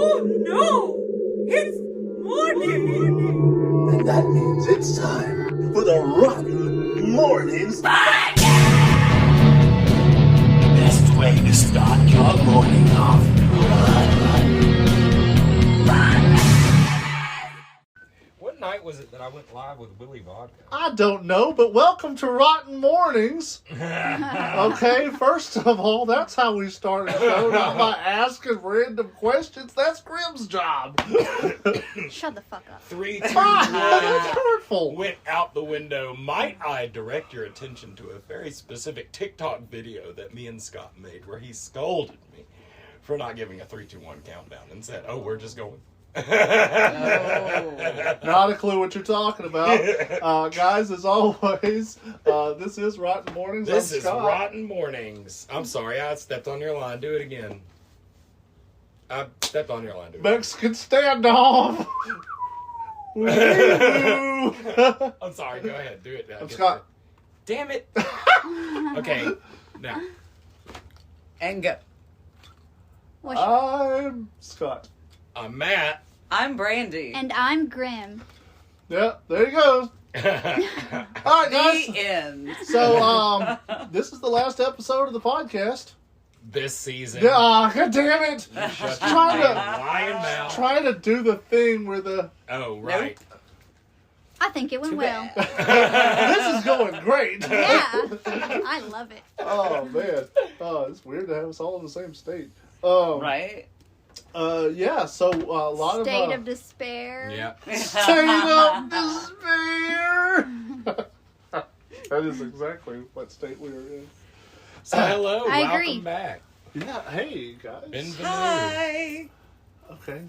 Oh no! It's morning! And that means it's time for the Rotten Mornings Best way to start your morning off. What night was it that I went live with Willie Vodka? I don't know, but welcome to Rotten Mornings. Okay, first of all, that's how we start a show, not by asking random questions. That's Grim's job. Shut the fuck up. 3, 2, 1. That's hurtful. Went out the window. Might I direct your attention to a very specific TikTok video that me and Scott made where he scolded me for not giving a 3, 2, 1 countdown and said, "Oh, we're just going." Not a clue what you're talking about. Guys, as always, this is Rotten Mornings. This I'm is Scott. Rotten Mornings. I'm sorry, I stepped on your line. Do it again. I stepped on your line. Do it. Mexican standoff. Woo. I'm sorry. Go ahead. Do it. I'm Scott. Damn it. Okay. Now. And go. I'm Scott. I'm Matt. I'm Brandy. And I'm Grim. Yeah, there you go. All right, guys. The end. So, this is the last episode of the podcast. This season. Yeah, God damn it! Shut Trying your to- lying mouth. Trying to do the thing where the Oh, right. I think it went well. this is going great. Yeah. I love it. Oh man, it's weird to have us all in the same state. Right? Yeah. So a lot State of of despair. Yeah. state of despair. That is exactly what state we are in. So hello. I Welcome agree. back. Yeah. Hey guys. Bienvenue. Hi. Okay.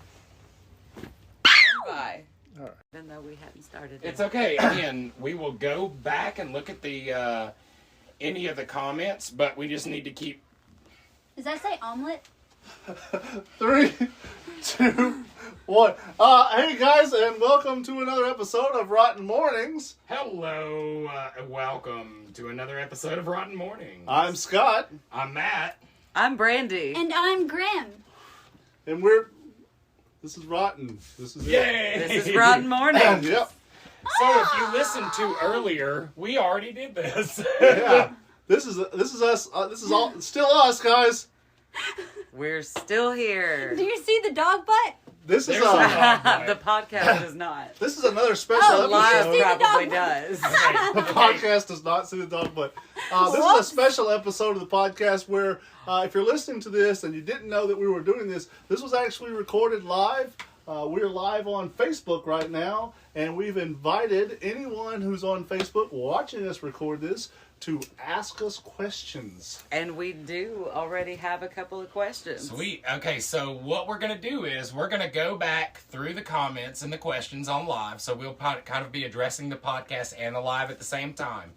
Bye. All right. Even though we hadn't started It's it. okay. Again, we will go back and look at the any of the comments, but we just need to keep. Does that say omelet? 3, 2, 1. Hey guys, and welcome to another episode of Rotten Mornings. Hello, welcome to another episode of Rotten Mornings. I'm Scott, I'm Matt. I'm Brandy. And I'm Grim. and this is Rotten. This is it. Yay! This is Rotten Morning. Yep. So if you listened to earlier, we already did this. Yeah. This is us. This is all still us, guys. We're still here. Do you see the dog butt? This is There's a dog The bite. podcast does not. this is another special Oh, The live see the episode. probably dog? does. The podcast does not see the dog, but this is a Whoops. special episode of the podcast where if you're listening to this and you didn't know that we were doing this was actually recorded live. We're live on Facebook right now, and we've invited anyone who's on Facebook watching us record this to ask us questions. And we do already have a couple of questions. Sweet. Okay, so what we're going to do is we're going to go back through the comments and the questions on live. So we'll kind of be addressing the podcast and the live at the same time.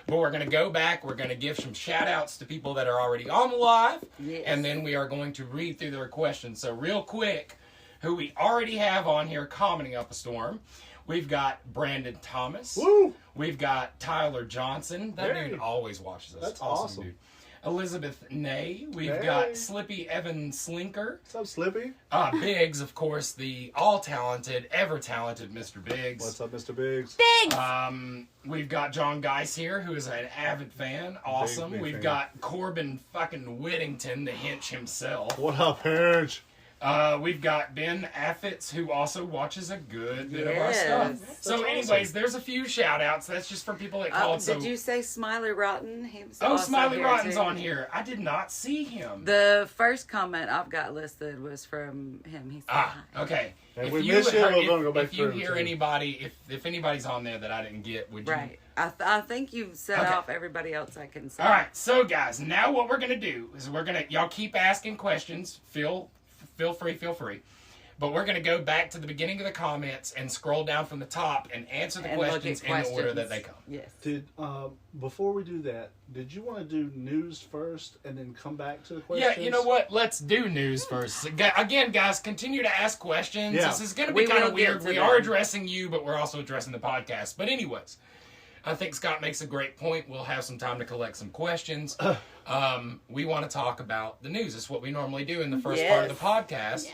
But we're going to go back. We're going to give some shout outs to people that are already on the live. Yes. And then we are going to read through their questions. So real quick, who we already have on here commenting up a storm. We've got Brandon Thomas. Woo! We've got Tyler Johnson. That Hey. dude always watches us. That's awesome. Dude. Elizabeth Nay. We've Hey. got Slippy Evan Slinker. What's up, Slippy? Biggs, of course, the all-talented, ever-talented Mr. Biggs. What's up, Mr. Biggs? Big. We've got John Geis here, who is an avid fan. Awesome. Big We've fan. got Corbin fucking Whittington, the Hinch himself. What up, Hinch? We've got Ben Affitz, who also watches a good bit of our Yes. stuff. That's So anyways, there's a few shout-outs. That's just for people that called. Did you say Smiley Rotten? He was Oh, also Smiley here, Rotten's too. on here. I did not see him. The first comment I've got listed was from him. He said, hi. Okay. And we miss you, we're gonna go back if you through hear too. anybody, if anybody's on there that I didn't get, would you? Right. I think you've set Okay. off everybody else I can say. All right. So guys, now what we're gonna do is y'all keep asking questions. Feel free. But we're gonna go back to the beginning of the comments and scroll down from the top and answer the And look at questions in the order that they come. Yes. Did before we do that, did you want to do news first and then come back to the Yeah, questions? you know what? Let's do news first. Again, guys, continue to ask questions. Yeah. This is going to be We kind of will get weird. to We them. are addressing you, but we're also addressing the podcast. But anyways, I think Scott makes a great point. We'll have some time to collect some questions. We want to talk about the news. It's what we normally do in the first part of the podcast. Yes.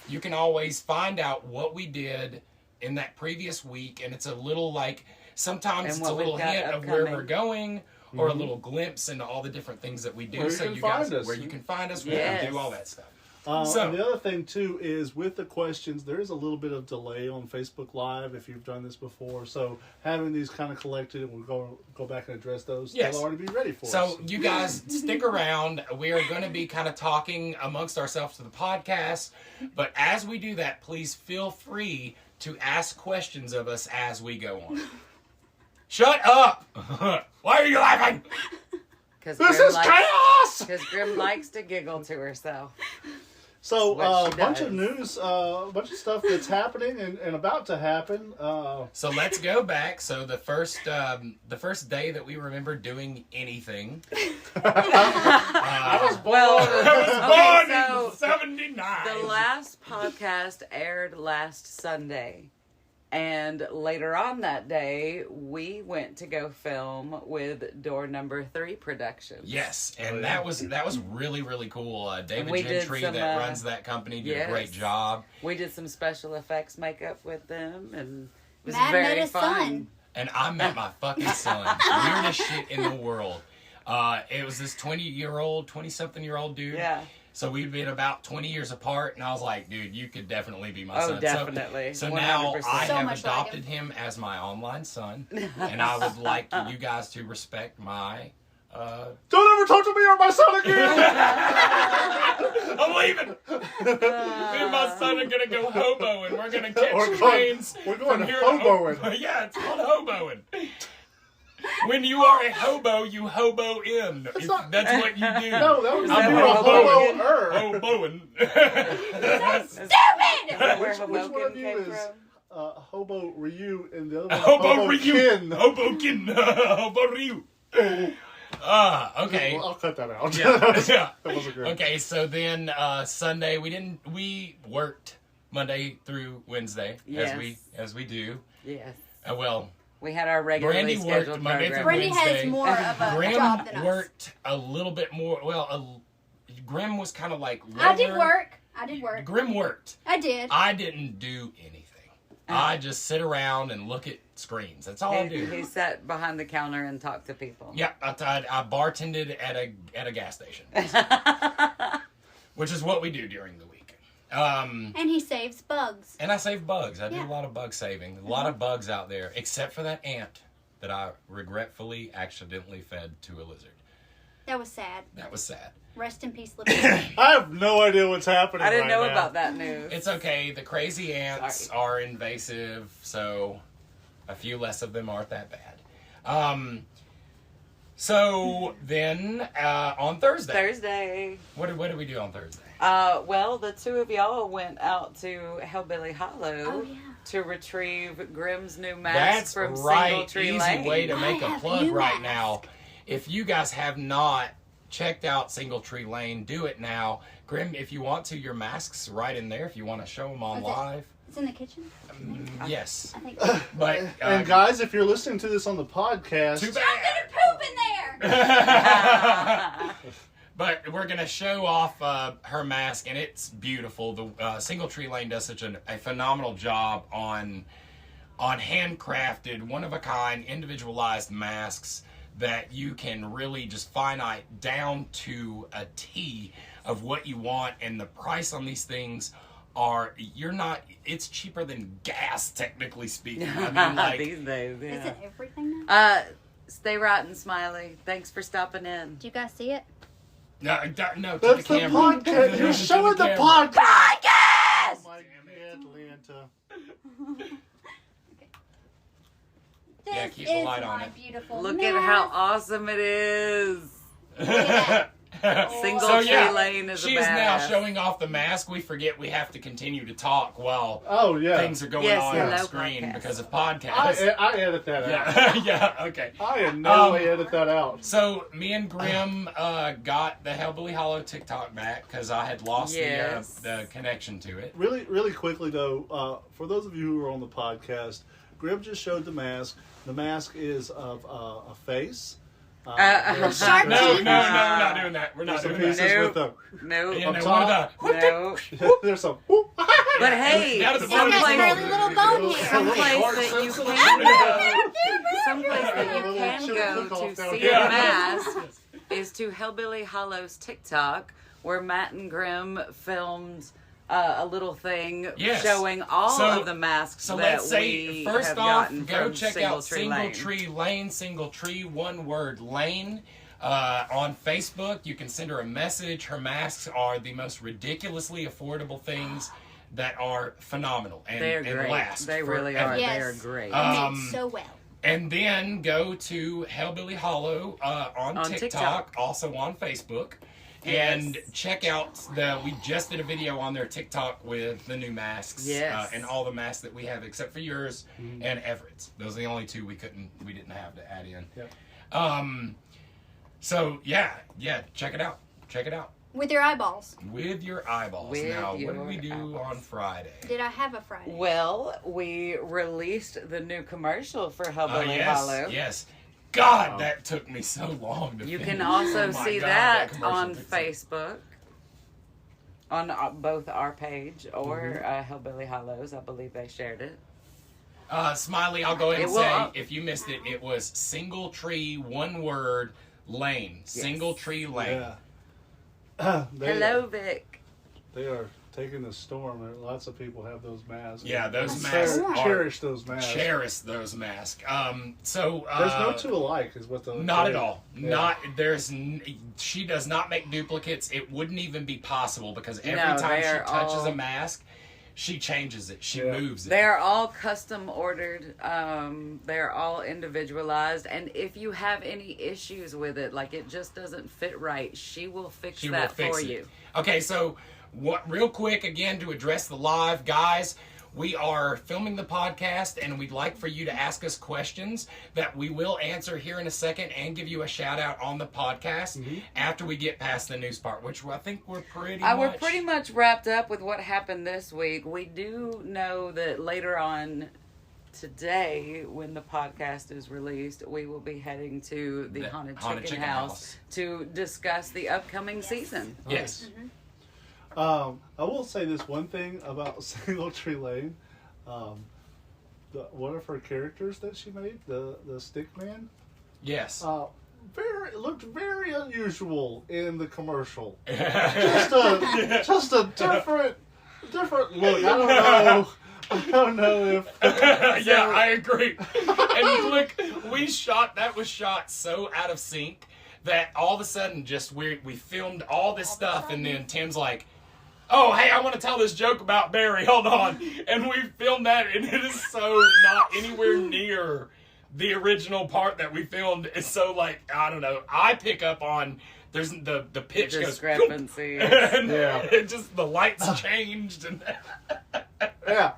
you can always find out what we did in that previous week, and it's a little like, sometimes And it's a what little we've got hint of where upcoming. we're going, or a little glimpse into all the different things that we do, Where you so can you guys, find us. where you can find us, where Yes. we do all that stuff. And the other thing too is with the questions, there is a little bit of delay on Facebook Live if you've done this before. So having these kind of collected, and we'll go back and address those. Yes. They'll already be ready for us. So you guys stick around. We are going to be kind of talking amongst ourselves to the podcast, but as we do that, please feel free to ask questions of us as we go on. Shut up! Why are you laughing? Because This is chaos! Because Grim likes to giggle to herself. So what a she bunch does. of news, a bunch of stuff that's happening and about to happen. So let's go back. So the first day that we remember doing anything. I was born. Well, Born so in '79. the last podcast aired last Sunday. And later on that day, we went to go film with Door Number 3 Productions. Yes, and that was really, really cool. David We did Gentry some, that runs that company did yes. a great job. We did some special effects makeup with them, and it was Matt very met his fun. son. And I met my fucking son. Weirdest shit in the world. It was this 20-something-year-old dude. Yeah. So we'd been about 20 years apart, and I was like, dude, you could definitely be my Oh, son. definitely. So now 100%. I So have much like adopted him as my online son, and I would like you guys to respect my... Don't ever talk to me or my son again. I'm leaving! Me and my son are gonna go hoboing. We're gonna catch We're going- trains. we're going from to here hoboing. Yeah, it's called hoboing. When you are a hobo, you hobo in. That's what you do. No, that was I'm never a hoboing. hobo-er. Hoboing. Stupid! Where Which one Hoboken of you came is from? Hobo Ryu and the other one Hobo Ryu. Kin? Hoboken. Hobo Ryu. Okay. Well, I'll cut that out. Yeah. That wasn't great. Okay, so then Sunday we worked Monday through Wednesday Yes. as we do. Yes. Well, We had our regularly Brandy worked scheduled Monday program. through Brandy has Wednesday. more of a Grim job than us. worked a little bit more. Well, Grim was kind of like I did lower. work. Grim worked. I did. I didn't do anything. I just sit around and look at screens. That's all I do. He sat behind the counter and talked to people. Yeah, I bartended at a gas station, which is what we do during the week. And he saves bugs. And I save bugs. I do Yeah. a lot of bug saving. A lot of bugs out there, except for that ant that I regretfully accidentally fed to a lizard. That was sad. That was sad. Rest in peace, little. I have no idea what's happening. I didn't right know now. about that news. It's okay. The crazy ants are invasive, so a few less of them aren't that bad. So then on Thursday. what did we do on Thursday? Well, the two of y'all went out to Hellbilly Hollow Oh, yeah. to retrieve Grimm's new mask That's from right. Single Tree Easy Lane. way to I make a have plug new right mask. now. If you guys have not checked out Single Tree Lane, do it now. Grim, if you want to, your mask's right in there. If you want to show them on Is it? live, It's in the kitchen. yes. I think. But And guys, if you're listening to this on the podcast, too I'm bad. gonna poop in there. But we're gonna show off her mask, and it's beautiful. The Single Tree Lane does such a phenomenal job on handcrafted, one of a kind, individualized masks that you can really just finite down to a T of what you want, and the price on these things it's cheaper than gas, technically speaking. I mean, like, These days, Is yeah. it everything now? Stay rotten, Smiley. Thanks for stopping in. Do you guys see it? no, to that's the the camera. podcast. You're To showing the camera. podcast. Oh my Atlanta. This Yeah, keep the is light on my it. beautiful Look mask. at how awesome it is. Single So, Tree yeah, Lane is a she is now badass. showing off the mask. We forget we have to continue to talk while Oh yeah. things are going Yes, on the hello, screen podcast. because of podcasts. I edit that out. Yeah, yeah, okay. I in no Um, way edit that out. So me and Grim got the Hellbilly Hollow TikTok back because I had lost Yes. the connection to it. Really quickly though, for those of you who are on the podcast, Grim just showed the mask. The mask is of a face. There's- Shark No, teeth. we're not doing that. We're not There's some doing pieces that. Nope. with the. Nope. Yeah, no, top. one of the- No. There's some. Whoop, But hey, Down at the Some bottom of the curly boat. little bone here. someplace that you can go, someplace that you can go to see the mask is to Hellbilly Hollow's TikTok, where Matt and Grimm filmed a little thing Yes. showing all So- of the masks So that let's say, we first have off, gotten go from check out Single Tree Lane. one word, Lane. On Facebook, you can send her a message. Her masks are the most ridiculously affordable things that are phenomenal and, They're and great. last. They really forever. are. Yes. They are great. Made so well. And then go to Hellbilly Hollow on TikTok, also on Facebook. And Yes. check out we just did a video on their TikTok with the new masks. Yes. And all the masks that we have except for yours and Everett's. Those are the only two we didn't have to add in. Yep. So yeah, check it out. Check it out. With your eyeballs. With your eyeballs. With Now, what your did we do eyeballs. on Friday? Did I have a Friday? Well, we released the new commercial for Hellbilly Yes, Hollow. yes. God, that took me so long to You finish. can also Oh my see God, that commercial on took so- Facebook, on both our page or Hellbilly Hollow's. I believe they shared it. Smiley, I'll go ahead and It will say, up. if you missed it, it was Single Tree, one word, Lane. Single Tree Lane. Yeah. Hello, Vic. They are taking the storm. Lots of people have those masks. Yeah, those masks are- Cherish those masks. Cherish those masks. So There's no two alike, is what the. Not at all. Yeah. She does not make duplicates. It wouldn't even be possible because every No, time she they're touches all- a mask, she changes it. She Yeah. moves it. They're all custom ordered. They're all individualized. And if you have any issues with it, like it just doesn't fit right, she will fix She that will fix for it. you. Okay, so real quick again to address the live guys. We are filming the podcast, and we'd like for you to ask us questions that we will answer here in a second and give you a shout out on the podcast after we get past the news part, which I think we're We're pretty much wrapped up with what happened this week. We do know that later on today, when the podcast is released, we will be heading to the Haunted Chicken House to discuss the upcoming season. Yes. I will say this one thing about Single Tree Lane. One of her characters that she made, the stick man, Yes. looked very unusual in the commercial. just a different look. I don't know if. Yeah, I agree. And look, that was shot so out of sync that all of a sudden we filmed all this stuff and then Tim's like, oh, hey, I want to tell this joke about Barry. Hold on. And we filmed that, and it is so not anywhere near the original part that we filmed. It's so, like, I don't know. I pick up on, there's the pitch goes, Discrepancy. and Yeah. it just, the lights changed. And Yeah,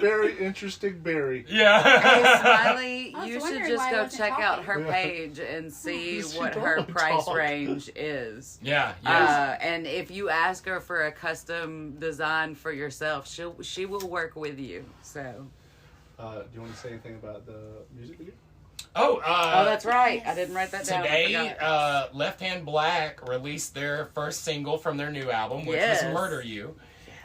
very interesting Barry. yeah. Hey, Smiley, I was you should wondering just why I go wasn't check out talking. her Yeah. page and see She what don't her price talk. range is. Yeah, yes. And if you ask her for a custom design for yourself, she will work with you. So. Do you want to say anything about the music video? Oh, that's right. I didn't write that down. I Today, forgot. Left Hand Black released their first single from their new album, which Yes. was Murder You.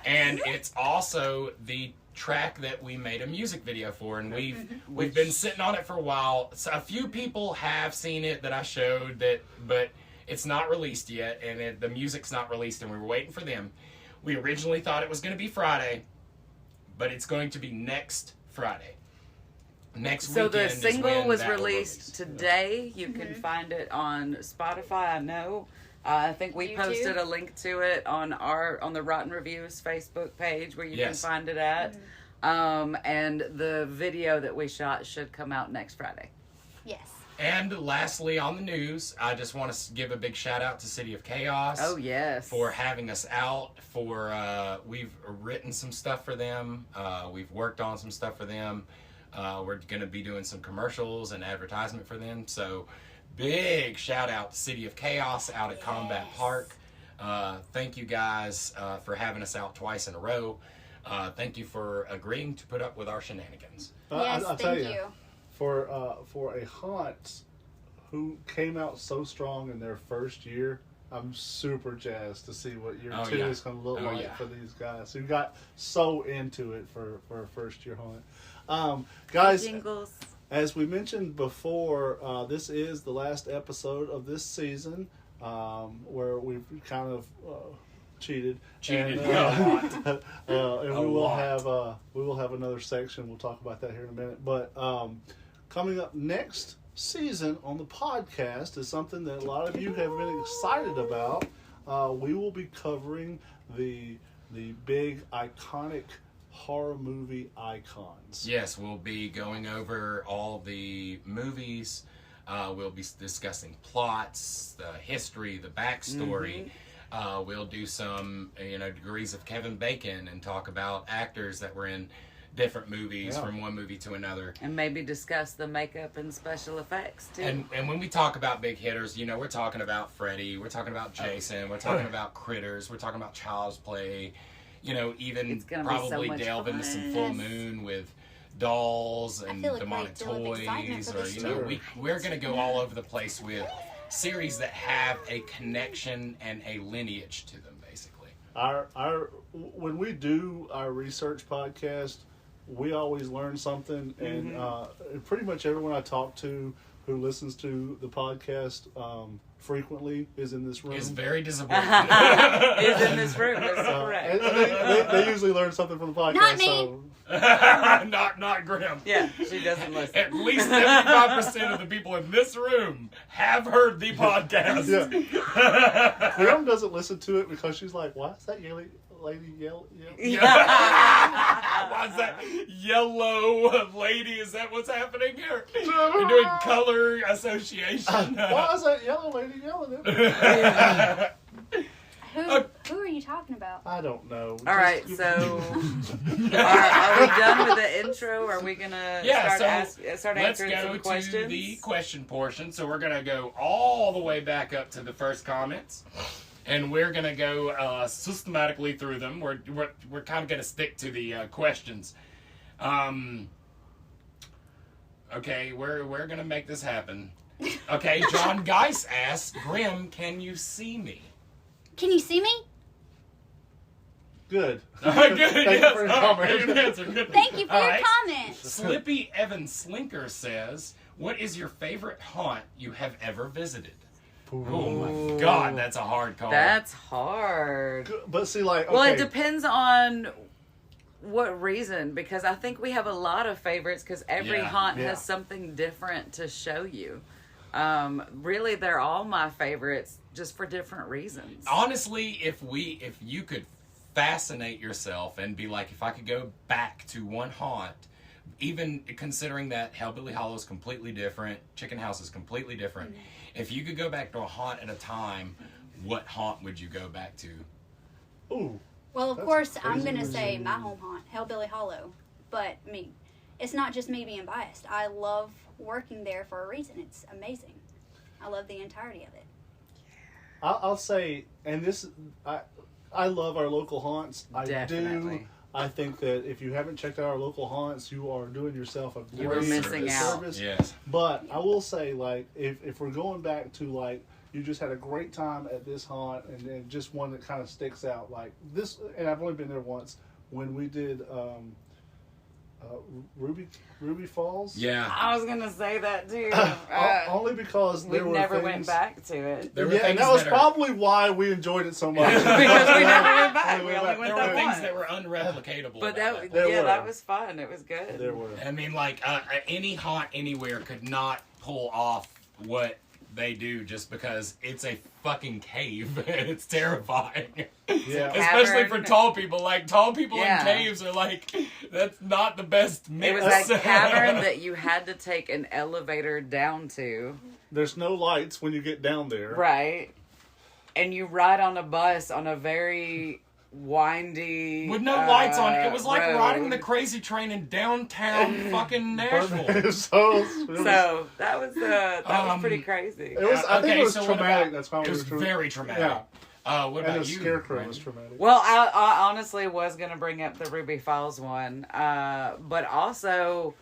And it's also the track that we made a music video for, and we've been sitting on it for a while. So a few people have seen it that I showed but it's not released yet, and the music's not released, and we were waiting for them. We originally thought it was going to be Friday, but it's going to be next Friday. Next So weekend the is single when was that will released release. today. You can find it on Spotify. I know. I think we YouTube. posted a link to it on the Rotten Reviews Facebook page where you Yes. can find it at. And the video that we shot should come out next Friday. Yes. And lastly, on the news, I just want to give a big shout out to City of Chaos. Oh yes. For having us out. We've written some stuff for them. We've worked on some stuff for them. We're going to be doing some commercials and advertisement for them. So big shout out to City of Chaos out at Combat Park. Thank you guys for having us out twice in a row. Thank you for agreeing to put up with our shenanigans. Yes, I'll tell thank you. you. For a haunt who came out so strong in their first year, I'm super jazzed to see what year Oh, 2 yeah. is going to look Oh, like yeah. for these guys who got so into it for a first year hunt. Guys, Jingles. as we mentioned before, this is the last episode of this season where we've kind of cheated. Cheated And, a lot. and A we will have another section. We'll talk about that here in a minute. But coming up next season on the podcast is something that a lot of you have been excited about. We will be covering the big iconic horror movie icons. Yes, we'll be going over all the movies. We'll be discussing plots, the history, the backstory. We'll do some, degrees of Kevin Bacon and talk about actors that were in different movies from one movie to another. And maybe discuss the makeup and special effects, too. And when we talk about big hitters, we're talking about Freddy, we're talking about Jason, we're talking about Critters, we're talking about Child's Play, even It's gonna be probably so much delve into some fun. Full Moon with dolls and feel a demonic great deal of excitement toys, for or this too. we're gonna go all over the place with series that have a connection and a lineage to them, basically. When we do our research podcast, we always learn something, and pretty much everyone I talk to who listens to the podcast frequently is in this room. It's very disappointing. Is in this room. That's correct. And they usually learn something from the podcast. Not me. So not Grim. Yeah, she doesn't listen. At least 75% of the people in this room have heard the podcast. yeah, Grim doesn't listen to it because she's like, "Why is that lady yell?" Why's that yellow lady? Is that what's happening here? You're doing color association. Why is that yellow lady yelling at me? Who are you talking about? I don't know. All right, so are we done with the intro? Are we gonna start let's answering go some to questions? the question portion. So we're gonna go all the way back up to the first comments, and we're gonna go systematically through them. We're kind of gonna stick to the questions. Okay, we're gonna make this happen. Okay, John Geis asks, Grim, can you see me? Can you see me? Good. Good. Thank you Yes. for your All right, comment. good answer. Good. Thank you for All your right. comment. Slippy Evan Slinker says, what is your favorite haunt you have ever visited? Oh my God, that's a hard call. That's hard. But see, like, okay. Well, it depends on what reason, because I think we have a lot of favorites because every Yeah. haunt Yeah. has something different to show you. Really, they're all my favorites, just for different reasons. Honestly, if you could fascinate yourself and be like, if I could go back to one haunt, even considering that Hellbilly Hollow is completely different, Chicken House is completely different. If you could go back to a haunt at a time, what haunt would you go back to? Ooh. Well, of That's course, crazy I'm going to reason. say my home haunt, Hellbilly Hollow. But, it's not just me being biased. I love working there for a reason. It's amazing. I love the entirety of it. I'll say, and this, I love our local haunts. I do. Definitely. I think that if you haven't checked out our local haunts, you are doing yourself a You are great missing out. service. Yes. But I will say, like, if we're going back to, like, you just had a great time at this haunt, and then just one that kind of sticks out, like this, and I've only been there once, when we did Ruby Falls. Yeah. I was gonna say that too. Only because We there were never things, went back to it There were Yeah, things and that was that are- probably why we enjoyed it so much. because we never went back. Only We went only back. went There were that things once. that were unreplicatable. But about that, it. There yeah, were. that was fun. It was good. There were. I mean, like, any haunt anywhere could not pull off what they do just because it's a fucking cave. It's terrifying. Yeah. Especially for Cavern. tall people. Like, tall people Yeah. in caves are like, that's not the best It mix. was that cavern that you had to take an elevator down to, There's no lights when you get down there. right? And you ride on a bus on a very windy With no lights on it. It was like road. riding the crazy train in downtown fucking Nashville. So So that was pretty crazy. it was. I think it was so what traumatic. about- That's probably It was true. very traumatic. Yeah. What And about the you? scarecrow Brandon? was traumatic. Well, I honestly was gonna bring up the Ruby Falls one, but also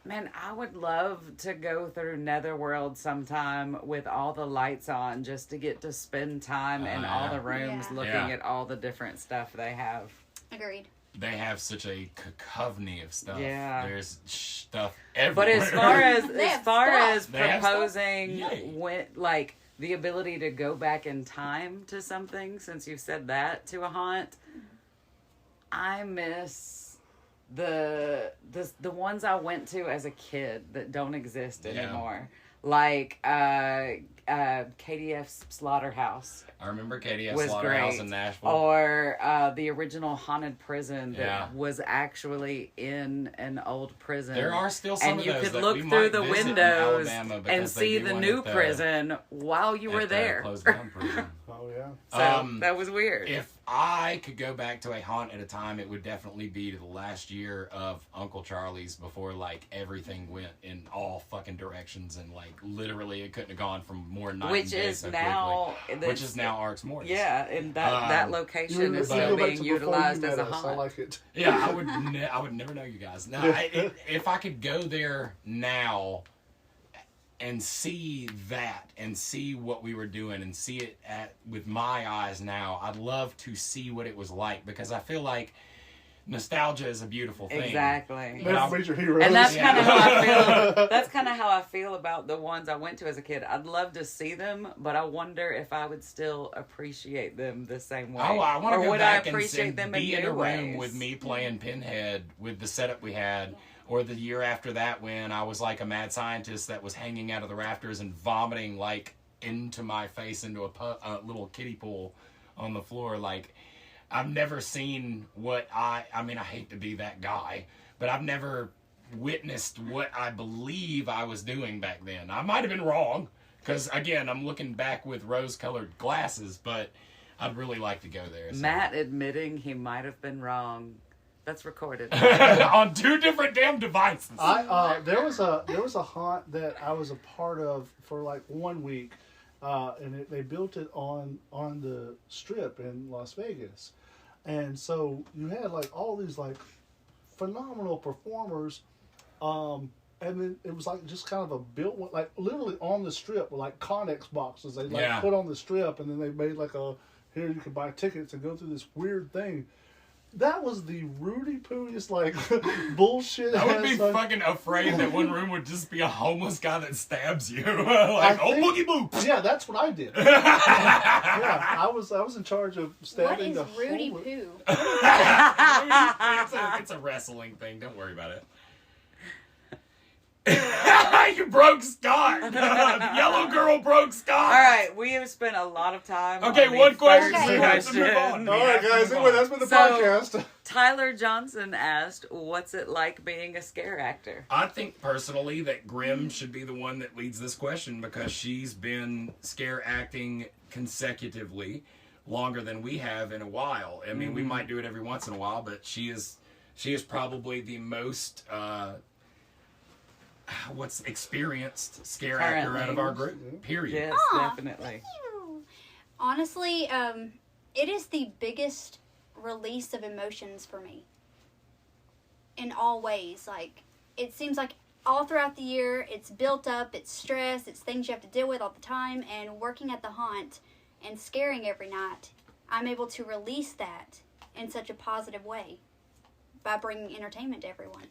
Man, I would love to go through Netherworld sometime with all the lights on just to get to spend time in all the rooms Yeah. looking Yeah. at all the different stuff they have. Agreed. They have such a cacophony of stuff. Yeah. There's stuff But everywhere. as far as They have They have stuff? proposing Yay. when like the ability to go back in time to something, since you said that to a haunt, I miss the ones I went to as a kid that don't exist anymore. Like KDF's Slaughterhouse I remember KDF was Slaughterhouse great. in Nashville. Or the original haunted prison that Yeah. was actually in an old prison. There are still some and of you those could that look we through might the visit in windows Alabama and because they see do the one new at the- prison while you were at the there. closed down prison. Oh yeah. So that was weird. If I could go back to a haunt at a time, it would definitely be to the last year of Uncle Charlie's before like everything went in all fucking directions and like literally it couldn't have gone from more night Which and day is so now- quickly. Which is now Arcs Mournings. Yeah, and that location is still being utilized as a haunt. I like it. Yeah, I would never know you guys. No, if I could go there now and see that and see what we were doing and see it with my eyes now, I'd love to see what it was like because I feel like nostalgia is a beautiful thing. Exactly. But Never meet your heroes. And that's Yeah. kind of how I feel. That's kind of how I feel about the ones I went to as a kid. I'd love to see them, but I wonder if I would still appreciate them the same way. Oh, I want to or go would back I appreciate and them be in in a new room ways? with me playing Pinhead with the setup we had, or the year after that when I was like a mad scientist that was hanging out of the rafters and vomiting like into my face into a little kiddie pool on the floor. Like, I've never seen what I mean, I hate to be that guy, but I've never witnessed what I believe I was doing back then. I might have been wrong, because, again, I'm looking back with rose-colored glasses, but I'd really like to go there. So. Matt admitting he might have been wrong. That's recorded. On 2 different damn devices. There was a haunt that I was a part of for like 1 week, and they built it on the Strip in Las Vegas, and so you had like all these like phenomenal performers, and then it was like just kind of a built one, like literally on the Strip with like Connex boxes they like put on the Strip, and then they made like here you can buy tickets and go through this weird thing. That was the Rudy Pooiest, like, bullshit. I would be like, fucking afraid that one room would just be a homeless guy that stabs you. Like, boogie boops. Yeah, that's what I did. Yeah, I was in charge of What stabbing is the Rudy homeless. Poo? It's a wrestling thing. Don't worry about it. You broke Scott. The yellow girl broke Scott. All right, we have spent a lot of time. Okay, on the one question. first We have to move on. All right, guys. Anyway, that's been the So- podcast. Tyler Johnson asked, "What's it like being a scare actor?" I think personally that Grimm should be the one that leads this question because she's been scare acting consecutively longer than we have in a while. I mean, we might do it every once in a while, but she is probably the most experienced scare actor out of our group. Period. Yes, Aw, definitely. Honestly, it is the biggest release of emotions for me. In all ways. Like, it seems like all throughout the year, it's built up, it's stress, it's things you have to deal with all the time, and working at the haunt and scaring every night, I'm able to release that in such a positive way by bringing entertainment to everyone.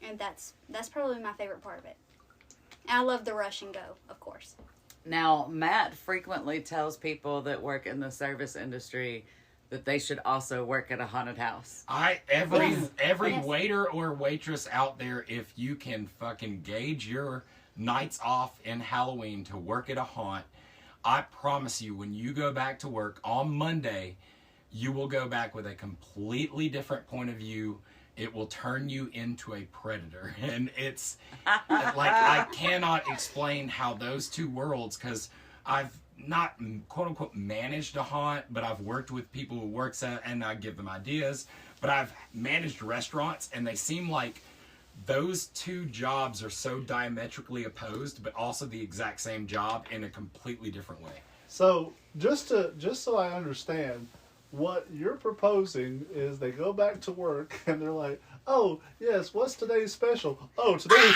And that's probably my favorite part of it. And I love the rush and go, of course. Now, Matt frequently tells people that work in the service industry that they should also work at a haunted house. Every Yes. waiter or waitress out there, if you can fucking gauge your nights off in Halloween to work at a haunt, I promise you, when you go back to work on Monday, you will go back with a completely different point of view. It will turn you into a predator. And it's like, I cannot explain how those two worlds, because I've not quote unquote managed a haunt, but I've worked with people who work at, and I give them ideas, but I've managed restaurants, and they seem like those two jobs are so diametrically opposed, but also the exact same job in a completely different way. So just so I understand, what you're proposing is they go back to work and they're like, Oh, yes, what's today's special? Oh, today's...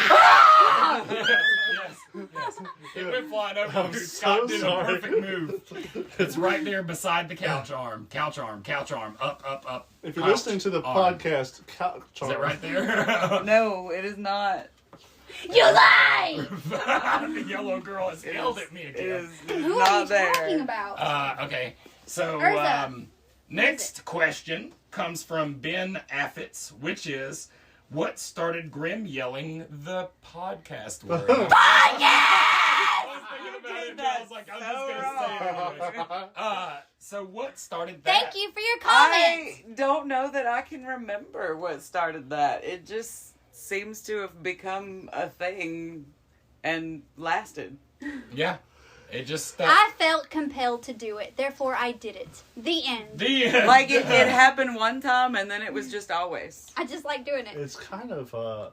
Yes. It went flying over. I'm Dude, so Scott did sorry. a perfect move. It's right there beside the couch arm. Couch arm. Up. If you're couch listening to the arm. podcast, Is that right there? No, it is not. You lie! The yellow girl has yelled at me It again. is Who not are you there. talking about? Okay, so Urza. next question comes from Ben Affitz, which is, what started Grim yelling the podcast word? So what started that? Thank you for your comments. I don't know that I can remember what started that. It just seems to have become a thing and lasted. Yeah, it just I felt compelled to do it, therefore I did it. The end. the end. Like it happened one time and then it was just always. I just like doing it. It's kind of, I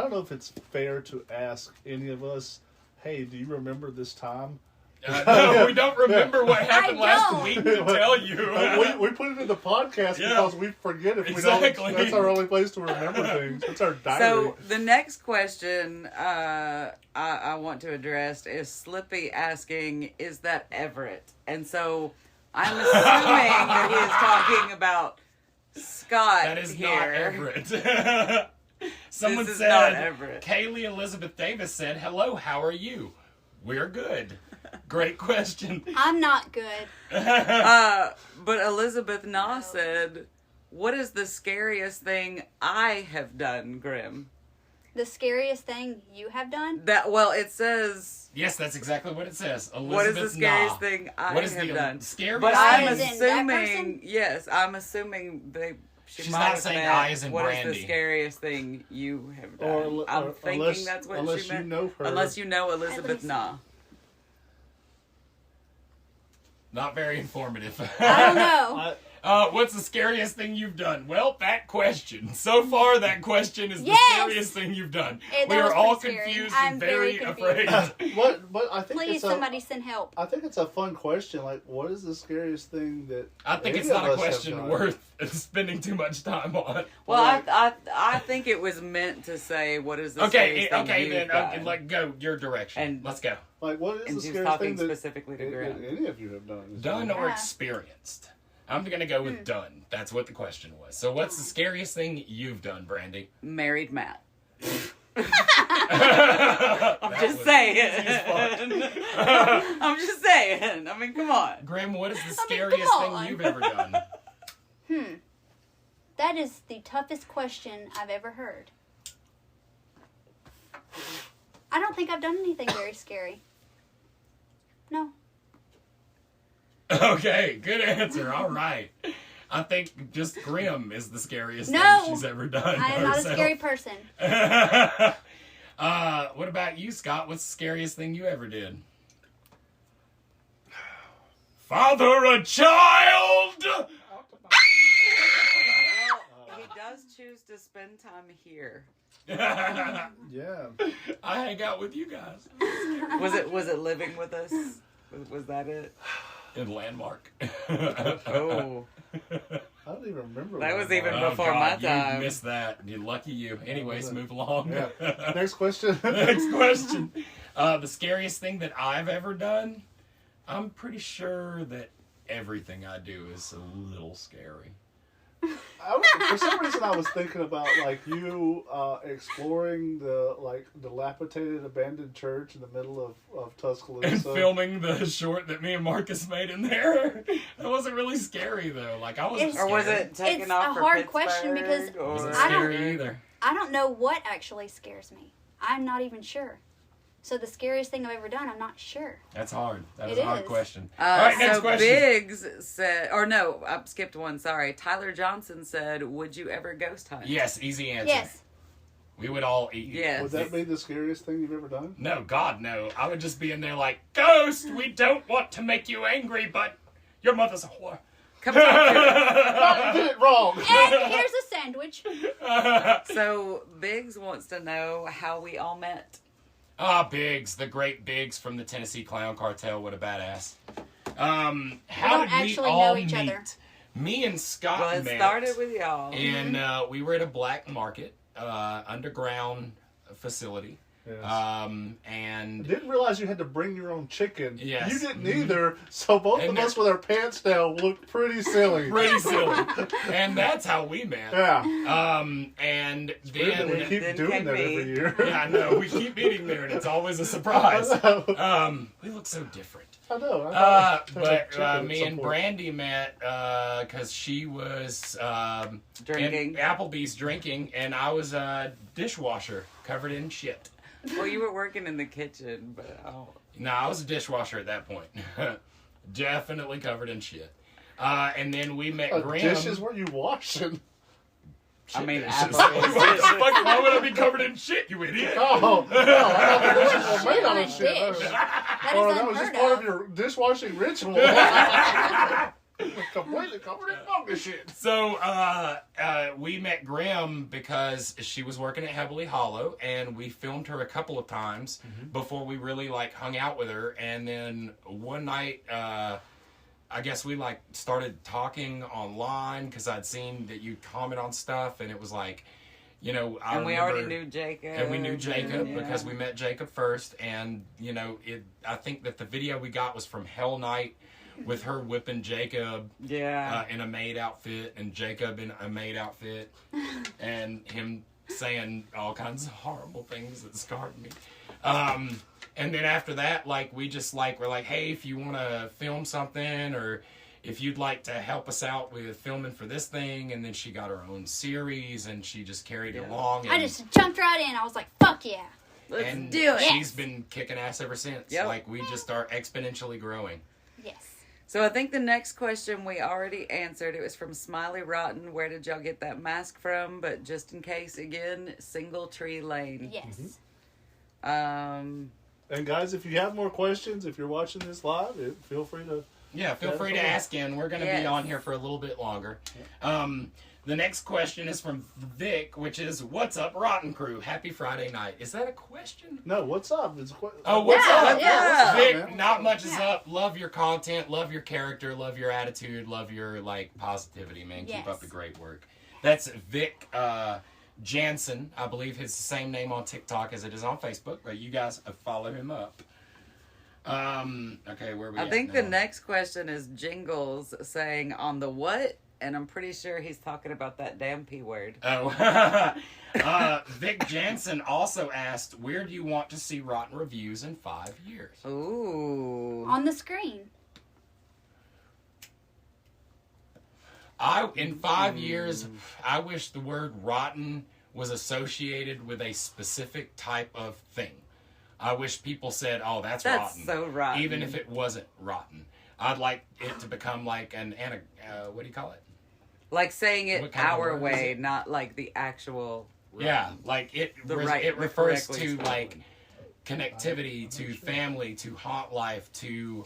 don't know if it's fair to ask any of us, hey, do you remember this time? No, we don't remember what happened I last don't. week to tell you. We put it in the podcast Yeah. because we forget if we Exactly. don't. That's our only place to remember things. It's our diary. So the next question I want to address is Slippy asking, is that Everett? And so I'm assuming that he is talking about Scott That is here. not Everett. Someone This is said, not Everett. Kaylee Elizabeth Davis said, hello, how are you? We're good. Great question. I'm not good. But Elizabeth Na said, what is the scariest thing I have done, Grim? The scariest thing you have done? It says, Yes, that's exactly what it says. Elizabeth what is the scariest Na. thing I What is have the done? scariest But I'm As in that assuming, person? yes, I'm assuming she She's might not have saying meant, I as in what is Brandy. the scariest thing you have done? Or- I'm or thinking unless- that's what unless she you meant. know her. Unless you know Elizabeth Na. Not very informative. I don't know. What's the scariest thing you've done? Well, that question. So far, that question is the Yes! scariest thing you've done. That We was are all pretty scary. confused I'm and very very afraid. confused. But I think Please, it's somebody send help. I think it's a fun question. Like, what is the scariest thing that I think it's any of not a us have question done? worth spending too much time on. Well, I think it was meant to say, what is the scariest thing you've then, done? like, go your direction. And- Let's go. Like, what is And the she's scariest talking thing that specifically to that Graham. any of you have done? Done or Yeah. experienced? I'm going to go with done. That's what the question was. So what's the scariest thing you've done, Brandy? Married Matt. I'm Just saying. I'm just saying. I mean, come on. Grim, what is the come scariest thing on. you've ever done? That is the toughest question I've ever heard. I don't think I've done anything very scary. No. Okay, good answer. All right. I think just Grim is the scariest No! thing she's ever done. I am not a herself. scary person. What about you, Scott? What's the scariest thing you ever did? Father a child! Well, he does choose to spend time here. I Yeah. hang out with you guys. Was it living with us? Was that it? In Landmark. Oh, I don't even remember. That what was it even Oh, before God, my time. You missed that. You lucky you. Anyways, move along. Yeah. Next question. Next question. The scariest thing that I've ever done? I'm pretty sure that everything I do is a little scary. For some reason, I was thinking about like you exploring the like dilapidated abandoned church in the middle of Tuscaloosa. And filming the short that me and Marcus made in there. That wasn't really scary though. Like I wasn't It's- scared. or was it taken It's off a for hard question because Pittsburgh, It wasn't or- I don't- scary either. I don't know what actually scares me. I'm not even sure. So the scariest thing I've ever done, I'm not sure. That's hard. That is It a hard is. question. All right, next so question. Biggs said, or no, I skipped one. Sorry. Tyler Johnson said, "Would you ever ghost hunt?" Yes, easy answer. Yes. We would all eat you. Yes. Would that be the scariest thing you've ever done? No, God, no. I would just be in there like, Ghost, we don't want to make you angry, but your mother's a whore. Come talk to I did it wrong. And here's a sandwich. us. So Biggs wants to know how we all met. Biggs, the great Biggs from the Tennessee Clown Cartel. What a badass. How don't did we actually all know each meet? other. Me and Scott Well, it met. started with y'all. And we were at a black market, underground facility. Yes. And Didn't realize you had to bring your own chicken. Yes. You didn't either, so both And of us with our pants down looked pretty silly. pretty silly. And that's how we met. Yeah. And Weird that we then, keep then doing came that me. every year. yeah, I know, we keep meeting there and it's always a surprise. We look so different. I know. I But chicken at me some and point. Brandy met because she was Drinking. in Applebee's drinking, and I was a dishwasher covered in shit. Well, you were working in the kitchen, but No, I was a dishwasher at that point. Definitely covered in shit. And then we met Grim. Dishes were you washing? I mean, Dishes. Applebee's. Why would I be covered in shit, you idiot? Oh, no, I thought the dishes were made out On a of shit. dish. That Oh, is that was just unheard part of. of your dishwashing ritual. Completely covered in fungus shit. So we met Grim because she was working at Heavily Hollow, and we filmed her a couple of times before we really like hung out with her. And then one night, I guess we like started talking online because I'd seen that you'd comment on stuff, and it was like, you know, I And we remember- already knew Jacob. And we knew Jacob Yeah. because we met Jacob first, and you know, I think that the video we got was from Hell Night with her whipping Jacob Yeah. in a maid outfit, and Jacob in a maid outfit, and him saying all kinds of horrible things that scarred me. And then after that, like we're like, hey, if you want to film something, or if you'd like to help us out with filming for this thing, and then she got her own series, and she just carried it along. And, I just jumped right in. I was like, fuck yeah. Let's and do it. she's been kicking ass ever since. Yep. Like we just are exponentially growing. Yes. So I think the next question we already answered. It was from Smiley Rotten. Where did y'all get that mask from? But just in case, again, Single Tree Lane. Yes. Um, And guys, if you have more questions, if you're watching this live, feel free to. Yeah, feel free to ask in. We're going to be Yes. on here for a little bit longer. The next question is from Vic, which is, what's up, Rotten Crew? Happy Friday night. Is that a question? No, what's up? Oh, what's Yeah, up? yeah. Vic, man? not much is Yeah. up. Love your content, love your character, love your attitude, love your, like, positivity, man. Keep Yes. up the great work. That's Vic Jansen. I believe it's the same name on TikTok as it is on Facebook, but you guys follow him up. Okay, where are we I at think now? the next question is Jingles saying on the what? And I'm pretty sure he's talking about that damn P word. Oh, Vic Jansen also asked, where do you want to see Rotten Reviews in 5 years? Ooh. On the screen. In 5 years, I wish the word rotten was associated with a specific type of thing. I wish people said, oh, that's rotten. so rotten. Even if it wasn't rotten. I'd like it to become like what do you call it? Like saying it What kind of our word is way, it? not like the actual. Yeah, like it The it refers correctly to spoken. like connectivity, to family, to haunt life, to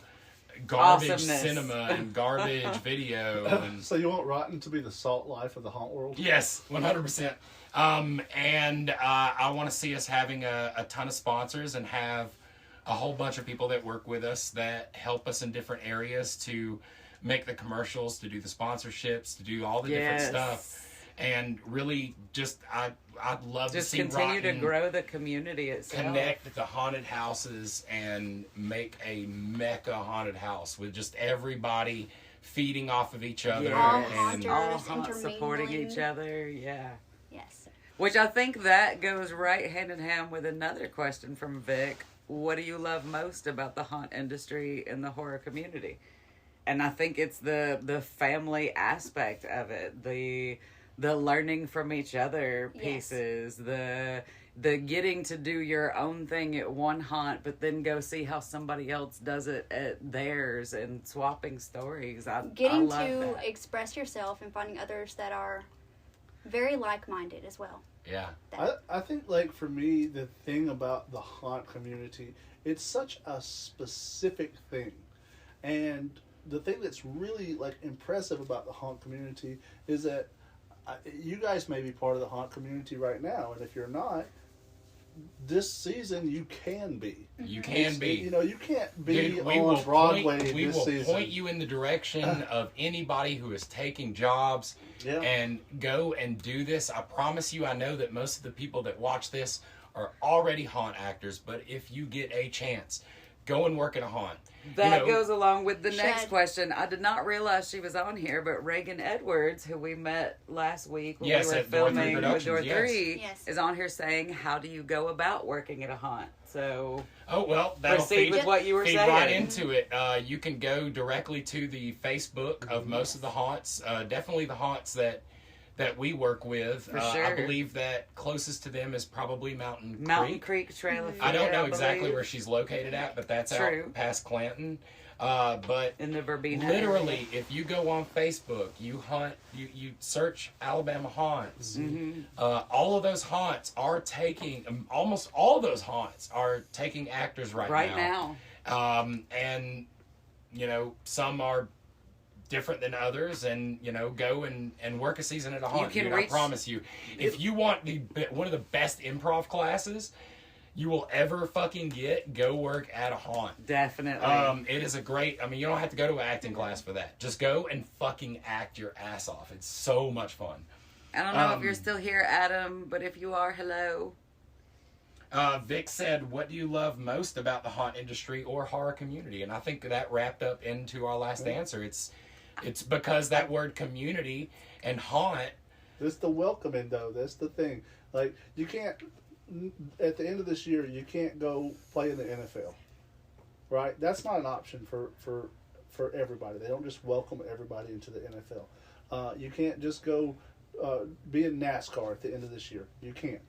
garbage Awesomeness. cinema and garbage video. And So you want Rotten to be the salt life of the haunt world? yes, 100%. And I want to see us having a ton of sponsors and have a whole bunch of people that work with us that help us in different areas to make the commercials, to do the sponsorships, to do all the different stuff. And really just, I'd love Just to see continue to Rotten grow the community itself. connect the haunted houses and make a mecca haunted house with just everybody feeding off of each other. All and haunters. All Just supporting intermingling. each other, yeah. Yes. Which I think that goes right hand in hand with another question from Vic. What do you love most about the haunt industry and the horror community? And I think it's the family aspect of it, the learning from each other pieces, the getting to do your own thing at one haunt, but then go see how somebody else does it at theirs, and swapping stories. I Getting love to that. express yourself and finding others that are very like-minded as well. yeah. I think, like, for me, the thing about the haunt community, it's such a specific thing. And the thing that's really, like, impressive about the haunt community is that you guys may be part of the haunt community right now. And if you're not, this season you can be. You can be. You know, you can't be Dude, we on will Broadway point, we this will season. point you in the direction of anybody who is taking jobs Yeah. and go and do this. I promise you, I know that most of the people that watch this are already haunt actors, but if you get a chance, go and work at a haunt. That You know, goes along with the next Shed. question. I did not realize she was on here, but Reagan Edwards, who we met last week when Yes, we were at Door 3 filming with Productions, Door yes. 3, Yes. is on here saying, how do you go about working at a haunt? So Oh, well, that'll proceed feed, with what you were feed saying. right into it. You can go directly to the Facebook of most of the haunts. Definitely the haunts that we work with. For I sure. believe that closest to them is probably Mountain Mountain Creek. Creek Trail of Fear, I don't know exactly believe, where she's located at, but that's True. out past Clanton. But in the Verbena literally, if you go on Facebook, you search Alabama haunts. Mm-hmm. All of those haunts are taking, almost all those haunts are taking actors right now. And, you know, some are different than others, and, you know, go and work a season at a haunt. can Dude, reach- I promise you. If you want one of the best improv classes you will ever fucking get, go work at a haunt. Definitely. It is a great, I mean, you don't have to go to an acting class for that. Just go and fucking act your ass off. It's so much fun. I don't know if you're still here, Adam, but if you are, hello. Vic said, what do you love most about the haunt industry or horror community? And I think that wrapped up into our last answer. It's because that word community and haunt. It's the welcoming, though. That's the thing. Like, you can't, at the end of this year, you can't go play in the NFL. Right? That's not an option for everybody. They don't just welcome everybody into the NFL. You can't just go be in NASCAR at the end of this year. You can't.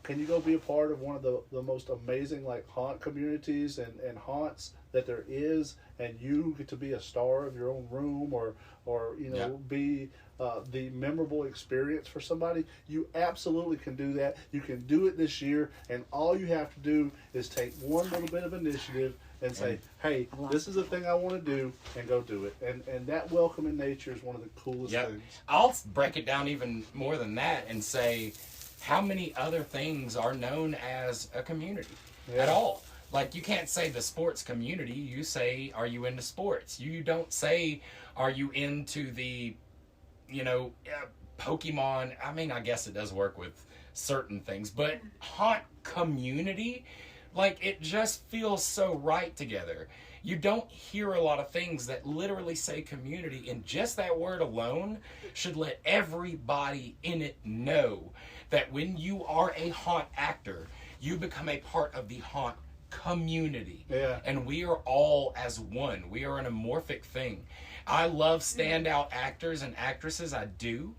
Can you go be a part of one of the most amazing like haunt communities and haunts that there is, and you get to be a star of your own room or you know be the memorable experience for somebody? You absolutely can do that. You can do it this year, and all you have to do is take one little bit of initiative and say, hey, this is the thing I want to do, and go do it. And that welcoming nature is one of the coolest things. I'll break it down even more than that and say, how many other things are known as a community at all? Like, you can't say the sports community. You say, are you into sports? You don't say, are you into the, you know, Pokemon? I mean, I guess it does work with certain things, but haunt community, like, it just feels so right together. You don't hear a lot of things that literally say community, and just that word alone should let everybody in it know that when you are a haunt actor, you become a part of the haunt community. Yeah. And we are all as one. We are an amorphic thing. I love standout actors and actresses, I do.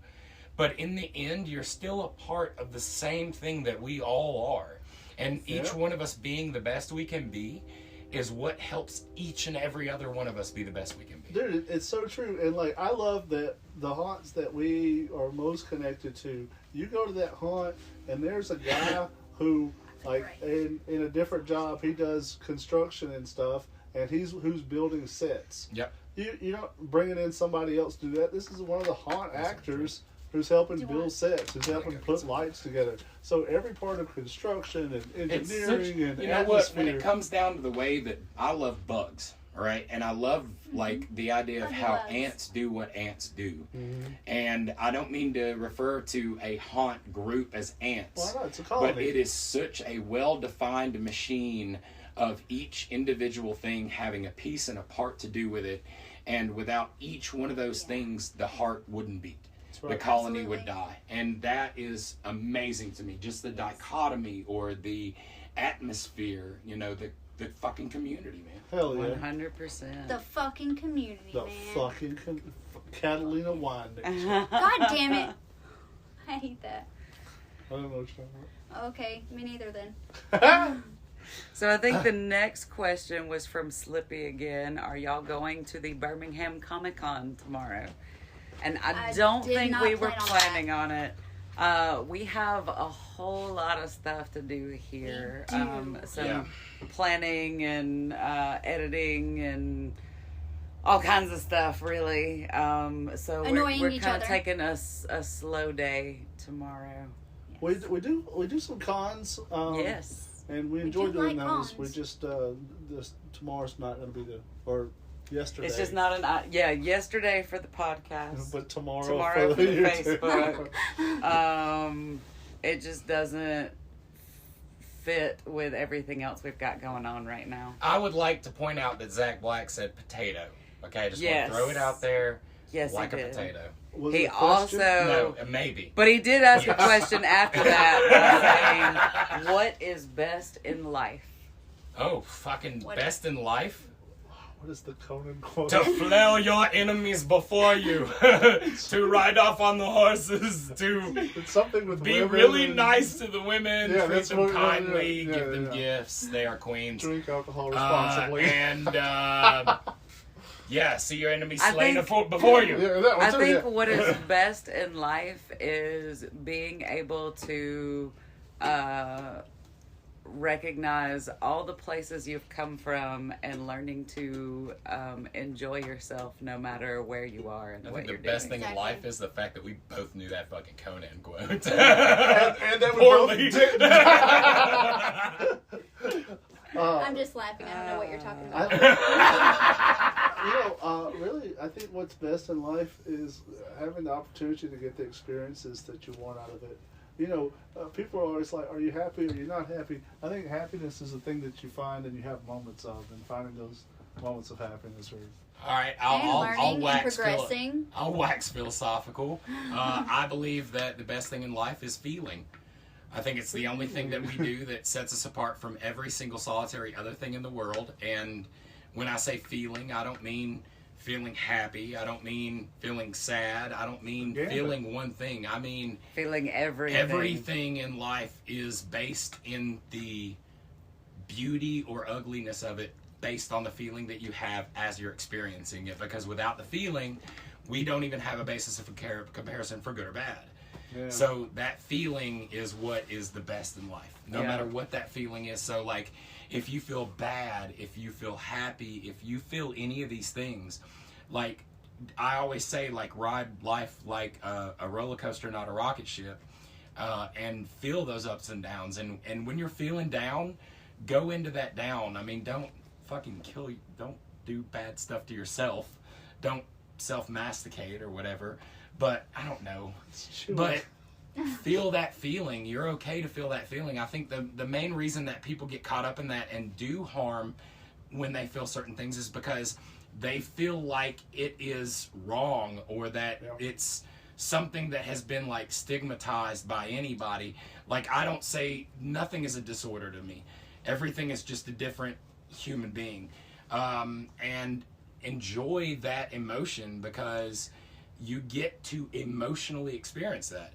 But in the end, you're still a part of the same thing that we all are. And each one of us being the best we can be is what helps each and every other one of us be the best we can be. Dude, it's so true. And like, I love that the haunts that we are most connected to, you go to that haunt and there's a guy who, like, in a different job, he does construction and stuff, and who's building sets. Yep. You don't bringing in somebody else to do that. This is one of the haunt actors who's helping build sets, who's helping put lights together. So every part of construction and engineering and you know what? atmosphere. When it comes down to the way that I love bugs, right? And I love like the idea of how ants do what ants do. And I don't mean to refer to a haunt group as ants, Well, no, it's a colony. but it is such a well-defined machine of each individual thing having a piece and a part to do with it. And without each one of those things, the heart wouldn't beat. right. The colony would die. And that is amazing to me. Just the dichotomy or the atmosphere, you know, the fucking community, man. Hell yeah. 100%. The fucking community, The man. fucking Catalina wine mix. God damn it. I hate that. I don't know what you're talking Okay, me neither then. about. So I think the next question was from Slippy again. Are y'all going to the Birmingham Comic Con tomorrow? And I don't did think not we were plan on planning on it. We have a whole lot of stuff to do here. We do. Some planning and editing and all kinds of stuff, really. So Annoying we're each kind of other. taking a slow day tomorrow. We do some cons. Yes. And we enjoy do doing like those. cons. We just tomorrow's not going to be or yesterday. It's just not yesterday for the podcast. But tomorrow for the YouTube. Facebook. It just doesn't fit with everything else we've got going on right now. I would like to point out that Zach Black said potato. Okay, just Yes. want to throw it out there. Yes, like he a did. potato. Was He it a question? also, No, maybe. but he did ask a question after that by saying, "What is best in life?" Oh, fucking What- best in life? What is the Conan quote? To flail your enemies before you, to ride off on the horses, to It's something with be women really and nice to the women, Yeah, treat that's them what- kindly, yeah, give them yeah. gifts. They are queens. Drink alcohol responsibly. Yeah, see your enemies I slain think- before you. Yeah, that one I too, think yeah. what is best in life is being able to recognize all the places you've come from and learning to enjoy yourself no matter where you are and I what think you're the best doing. thing in Exactly. life is the fact that we both knew that fucking Conan quote. and that we both Poorly. didn't. I'm just laughing. I don't know what you're talking about. Really, I think what's best in life is having the opportunity to get the experiences that you want out of it. People are always like, are you happy or are you not happy? I think happiness is a thing that you find and you have moments of, and finding those moments of happiness are... All right, And I'll learning and wax progressing. I'll wax philosophical. I believe that the best thing in life is feeling. I think it's the only thing that we do that sets us apart from every single solitary other thing in the world. And when I say feeling, I don't mean feeling happy. I don't mean feeling sad. I don't mean feeling one thing. I mean Feeling everything. everything in life is based in the beauty or ugliness of it based on the feeling that you have as you're experiencing it. Because without the feeling, we don't even have a basis of comparison for good or bad. Yeah. So that feeling is what is the best in life, no Yeah. matter what that feeling is. So like, if you feel bad, if you feel happy, if you feel any of these things, like I always say, like ride life like a roller coaster, not a rocket ship, and feel those ups and downs. And when you're feeling down, go into that down. I mean, don't fucking don't do bad stuff to yourself. Don't self-masticate or whatever. But I don't know. But feel that feeling. You're okay to feel that feeling. I think the main reason that people get caught up in that and do harm when they feel certain things is because they feel like it is wrong or that it's something that has been like stigmatized by anybody. Like I don't say nothing is a disorder to me. Everything is just a different human being. And enjoy that emotion because you get to emotionally experience that.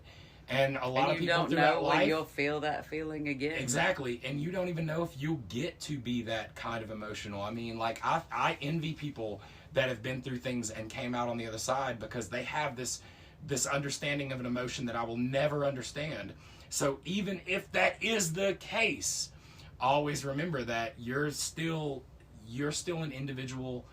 And a lot And of you people don't throughout know life, when you'll feel that feeling again. exactly, and you don't even know if you'll get to be that kind of emotional. I mean, like I envy people that have been through things and came out on the other side because they have this understanding of an emotion that I will never understand. So even if that is the case, always remember that you're still an individual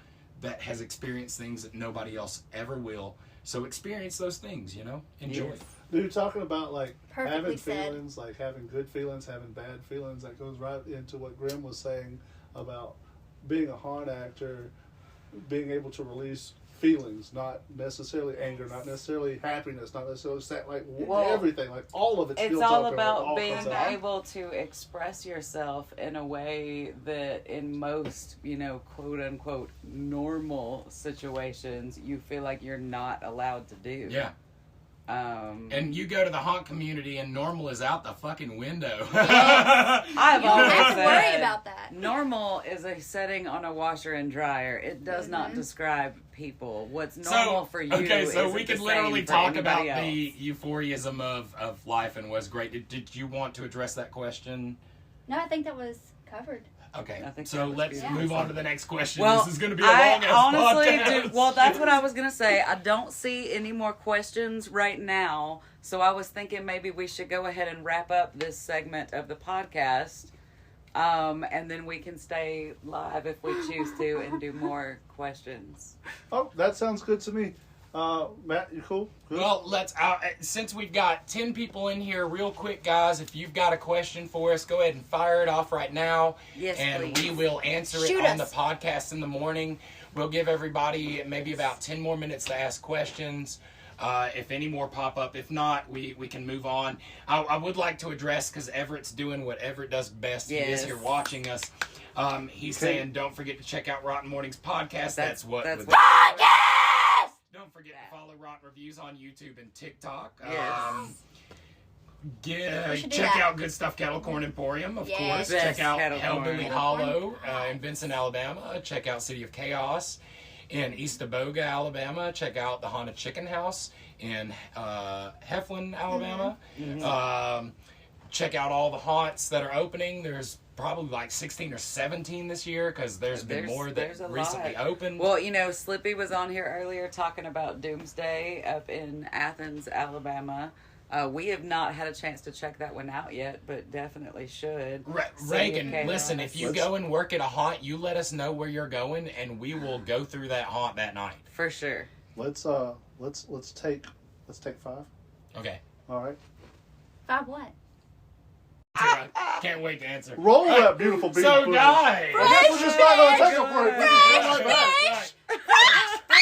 that has experienced things that nobody else ever will. So experience those things, enjoy. Yes. Dude, talking about like Perfectly having said. feelings, like having good feelings, having bad feelings, that goes right into what Grim was saying about being a hard actor, being able to release feelings, not necessarily anger, not necessarily happiness, not necessarily sad, like everything, like all of it. It's builds all up and it about all being comes out. able to express yourself in a way that in most, quote unquote, normal situations, you feel like you're not allowed to do. Yeah. And you go to the haunt community and normal is out the fucking window. I've You don't always have to worry said about that. normal is a setting on a washer and dryer. It does not describe people. What's normal for you okay, so isn't we the could literally same for talk about anybody the euphorism of life and what's great. Did you want to address that question? No, I think that was covered. Okay, I think so that was let's beautiful. move on to the next question. Well, This is going to be a long ass honestly podcast. well, that's what I was going to say. I don't see any more questions right now, so I was thinking maybe we should go ahead and wrap up this segment of the podcast, and then we can stay live if we choose to and do more questions. Oh, that sounds good to me. Matt, you cool? Good? Well, let's. Since we've got 10 people in here, real quick, guys, if you've got a question for us, go ahead and fire it off right now. Yes, and please. we will answer Shoot it on us. the podcast in the morning. We'll give everybody maybe about 10 more minutes to ask questions. If any more pop up. If not, we can move on. I would like to address, because Everett's doing what Everett does best. He is Yes. here watching us. He's saying, don't forget to check out Rotten Mornings podcast. That's what. Don't forget to follow Rotten Reviews on YouTube and TikTok. Yes. We should do Check that. out Good Stuff Kettle Corn Emporium, of Yes. course. Best Check out kettle corn. Hellbilly Kettle Hollow in Vincent, Alabama. Check out City of Chaos in East Aboga, Alabama. Check out the Haunted Chicken House in Heflin, Alabama. Check out all the haunts that are opening. There's probably like 16 or 17 this year, because there's been more there's that a recently lot. opened. Well, you know, Slippy was on here earlier talking about Doomsday up in Athens, Alabama. We have not had a chance to check that one out yet, but definitely should. Reagan, Chaos. listen, if you go and work at a haunt, you let us know where you're going, and we will go through that haunt that night. For sure. Let's take 5. Okay. All right. 5 what? Can't wait to answer. Roll that beautiful bean So, footage. guys. I guess we're just not going to take a break. We can come right back.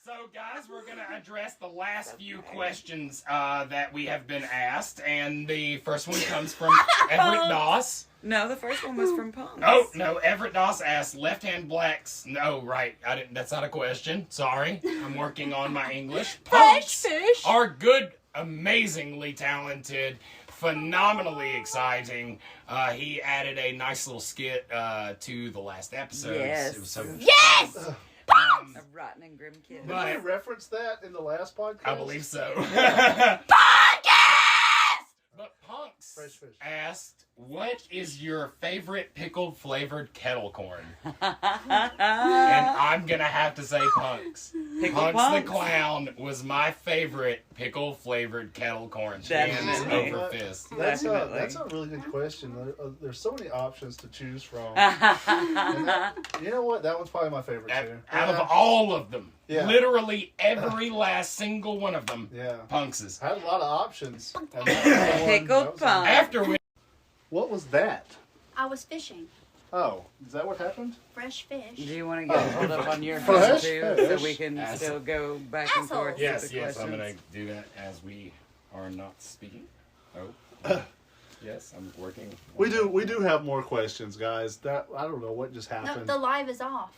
So, guys, we're going to address the last few questions that we have been asked, and the first one comes from Everett Doss. No, the first one was from Punks. Oh, no, Everett Doss asked, left-hand blacks. No, right, I didn't. That's not a question. Sorry, I'm working on my English. Punks fish. are good, amazingly talented, phenomenally exciting. He added a nice little skit to the last episode. Yes. It was so Yes! A rotten and grim kid. Did we reference that in the last podcast? I believe so. But Punks Fresh fish. asked, what is your favorite pickled flavored kettle corn? And I'm going to have to say Punks. Pickled Punks the Punks. Clown was my favorite pickle flavored kettle corn. Hands Definitely. over fist. That's Definitely. a really good question. There's so many options to choose from. And you know what? That one's probably my favorite too. Out of all of them, Yeah. literally every last single one of them, Yeah. Punks's. I had a lot of options. And that was the one- Pickled that was the one. Punks. After we What was that? I was fishing. Oh, is that what happened? Fresh fish. Do you want to get hold up on your Fresh phone too, so fish. we can Ass- still go back and Assholes. forth? Yes, with the yes, I'm questions? going to do that as we are not speaking. Oh, yes, I'm working. We do have more questions, guys. That I don't know what just No, happened. the live is off.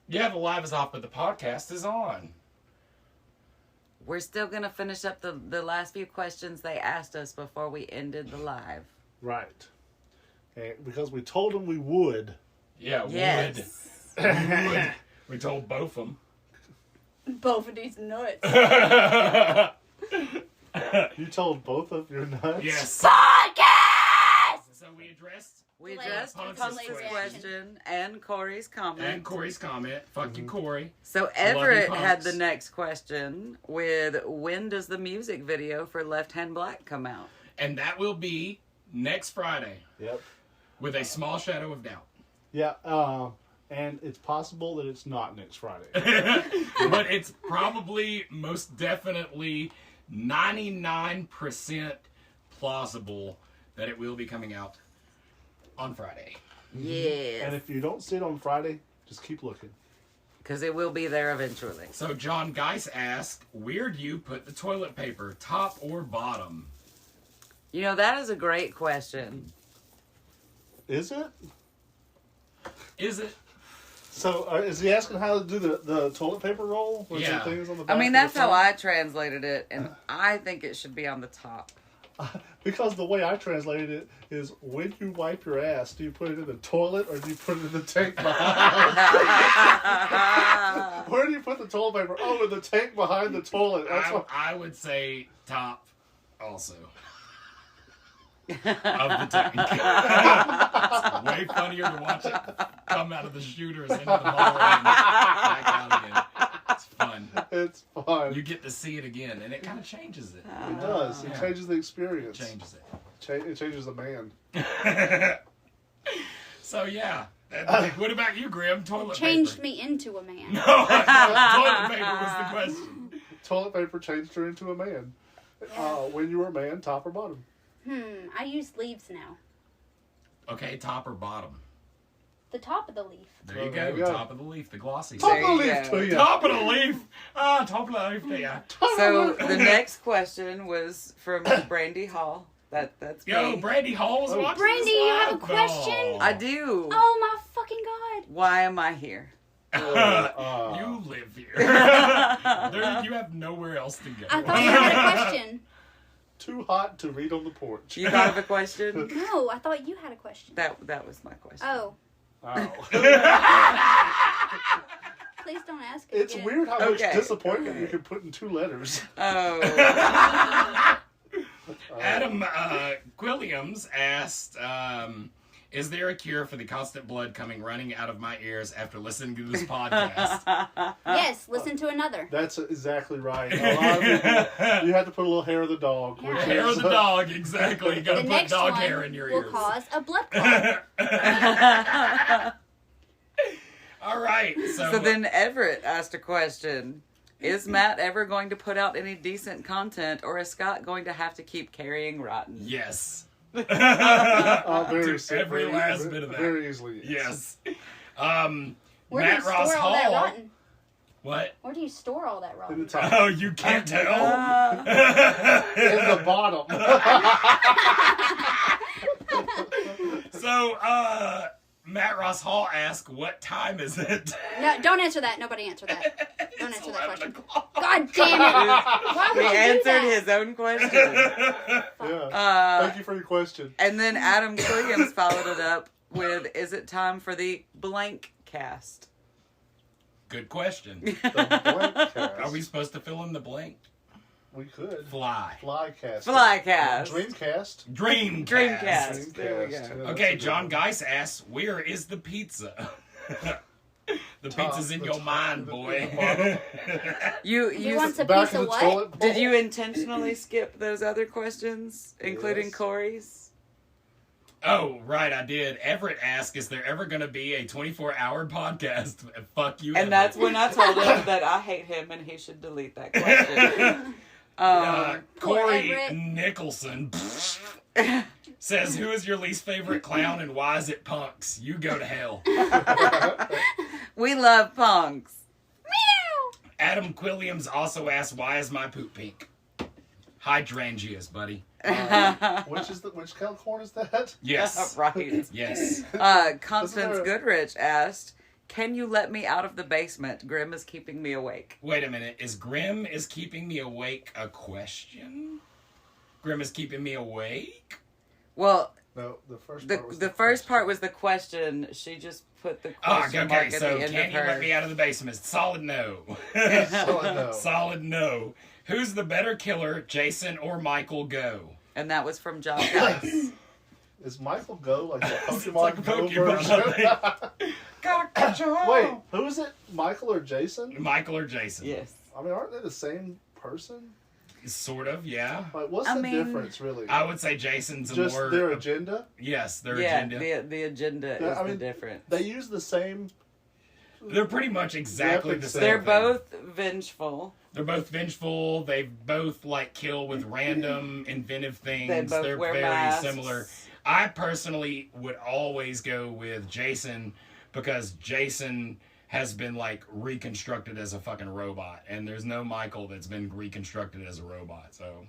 Yeah, the live is off, but the podcast is on. We're still going to finish up the last few questions they asked us before we ended the live. Right. And because we told them we would. Yeah, Yes. would. We told both of them. Both of these nuts. You told both of your nuts? Yes. Podcast! So we addressed We Delayed addressed Punk's Punk's reaction. question and Corey's comment. and Corey's comment. Fuck you, Corey. So you, Everett had Punks. the next question with, when does the music video for Left Hand Black come out? And that will be next Friday Yep. with a small shadow of doubt. Yeah. And it's possible that it's not next Friday. But it's probably most definitely 99% plausible that it will be coming out on Friday. And Yes. if you don't see it on Friday, just keep looking. Because it will be there eventually. So John Geis asked, where do you put the toilet paper, top or bottom? You know, that is a great question. Is it? Is it? So is he asking how to do the toilet paper roll? With Yeah. the things on the I back mean, of the that's how front? I translated it, and I think it should be on the top. Because the way I translated it is, when you wipe your ass, do you put it in the toilet or do you put it in the tank behind? Where do you put the toilet paper? Oh, in the tank behind the toilet. That's what. I would say top also. Of the tank. It's way funnier to watch it come out of the shooters into the ball and back out again. It's fun. It's fun. You get to see it again, and it kind of changes it. It does. It Yeah. changes the experience. Changes it. It changes the man. So yeah, What about you, Grim? Toilet Changed paper. me into a man. No, toilet paper was the question. Toilet paper changed her into a man. When you were a man, top or bottom? I use leaves now. Okay, top or bottom? The top of the leaf. There you There go. you go. Top of the leaf, the glossy Top side. of the you leaf go. to you. Top of the leaf. Top of the leaf to ya. So the next question was from Brandy Hall. That's Yo, me. Brandy Hall's watching Brandy, this you have a live? question? No. I do. Oh my fucking god! Why am I here? You live here. You have nowhere else to go. I thought you had a question. Too hot to read on the porch. You thought of a question? No, I thought you had a question. That was my question. Oh, Oh. please don't ask it It's again. weird how much Okay. disappointment you can put in 2 letters. Oh. Adam Quilliams asked, is there a cure for the constant blood coming running out of my ears after listening to this podcast? Yes, listen to another. That's exactly right. A lot of people, you have to put a little hair of the dog. Yeah. Which Hair is, of the dog, exactly. You gotta The put next dog one hair in your will ears. cause a blood clot. All right, So then Everett asked a question. Is Matt ever going to put out any decent content, or is Scott going to have to keep carrying Rotten? yes. very To every very- last bit of that. Very easily. Yes. Where do you Matt store Ross all that Hall. rotten? What? Where do you store all that In rotten? the top. Oh, you can't tell. In the bottom. So, Matt Ross Hall asked, "What time is it?" No, don't answer that. Nobody answer that. Don't It's answer that 11 question. o'clock. God damn it! Why would He you do answered that? his own question. Yeah. Thank you for your question. And then Adam Williams followed it up with, is it time for the blank cast? Good question. The blank cast. Are we supposed to fill in the blank? We could. Fly. Flycast. Flycast. Dreamcast. Dreamcast. Dreamcast. There we go. Yeah, that's Okay, a good John one. Geis asks, "Where is the pizza?" The Top, pizza's in the your top, mind, the boy. bottom. He wants a Back piece of of the what? toilet bowl. Did you intentionally skip those other questions, including Yes. Corey's? Oh, right, I did. Everett asked, "Is there ever going to be a 24-hour podcast?" Fuck you, And that's Everett. when I told him that I hate him and he should delete that question. Poor Corey Everett. Nicholson says, "Who is your least favorite clown and why is it Punks? You go to hell." We love punks. Meow. Adam Quilliams also asked, "Why is my poop pink?" Hydrangeas, buddy. Which corn is that? Yes. Right. Yes. Constance Goodrich asked, can you let me out of the basement? Grim is keeping me awake. Wait a minute. Is Grim is keeping me awake a question? Grim is keeping me awake? Well, No, the first the part was the first part was the question. She just put the Oh, question mark okay. at So the end can of you let her. me out of the basement? Solid no. Solid no. Solid no. Who's the better killer, Jason or Michael Go? And that was from John Dice. Is Michael Go like the It's Pokemon like a Go Pokemon. version? Gotta catch 'em all. Wait, who is it? Michael or Jason? Michael or Jason? Yes. I mean, aren't they the same person? Sort of, yeah. Like, what's I the mean, difference, really? I would say Jason's a Just more... their agenda? Yes, their Yeah, agenda. the agenda Yeah, is I the mean, difference. They use the same... They're pretty much exactly the same They're thing. both vengeful. They're both vengeful. They both like kill with random inventive things. They both They're wear very masks. similar. I personally would always go with Jason because Jason has been like reconstructed as a fucking robot, and there's no Michael that's been reconstructed as a robot. So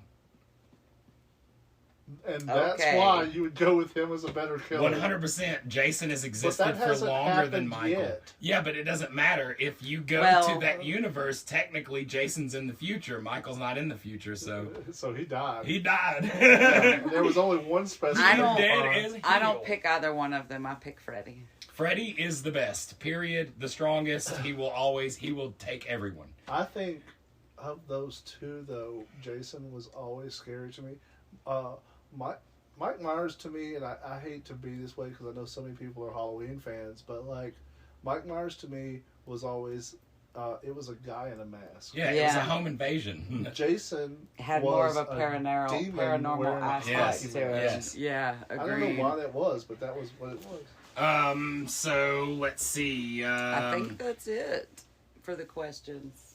And that's Okay. why you would go with him as a better killer. 100%, Jason has But existed that for hasn't longer than happened Michael. yet. Yeah, but it doesn't matter. If you go Well- to that universe, technically Jason's in the future. Michael's not in the future, so So he died. he died. There was only one specimen. I don't- Dead as I don't heel. pick either one of them. I pick Freddy. Freddy is the best. Period. The strongest. He will take everyone. I think of those two, though, Jason was always scary to me. Mike Myers to me, and I hate to be this way because I know so many people are Halloween fans, but like Mike Myers to me was always it was a guy in a mask. Yeah, it was a Yeah. home invasion. Jason Had was more of a demon paranormal wearing a aspect Yes, to it. yes. Yeah, I don't agreed. know why that was, but that was what it was. So let's see. I think that's it for the questions.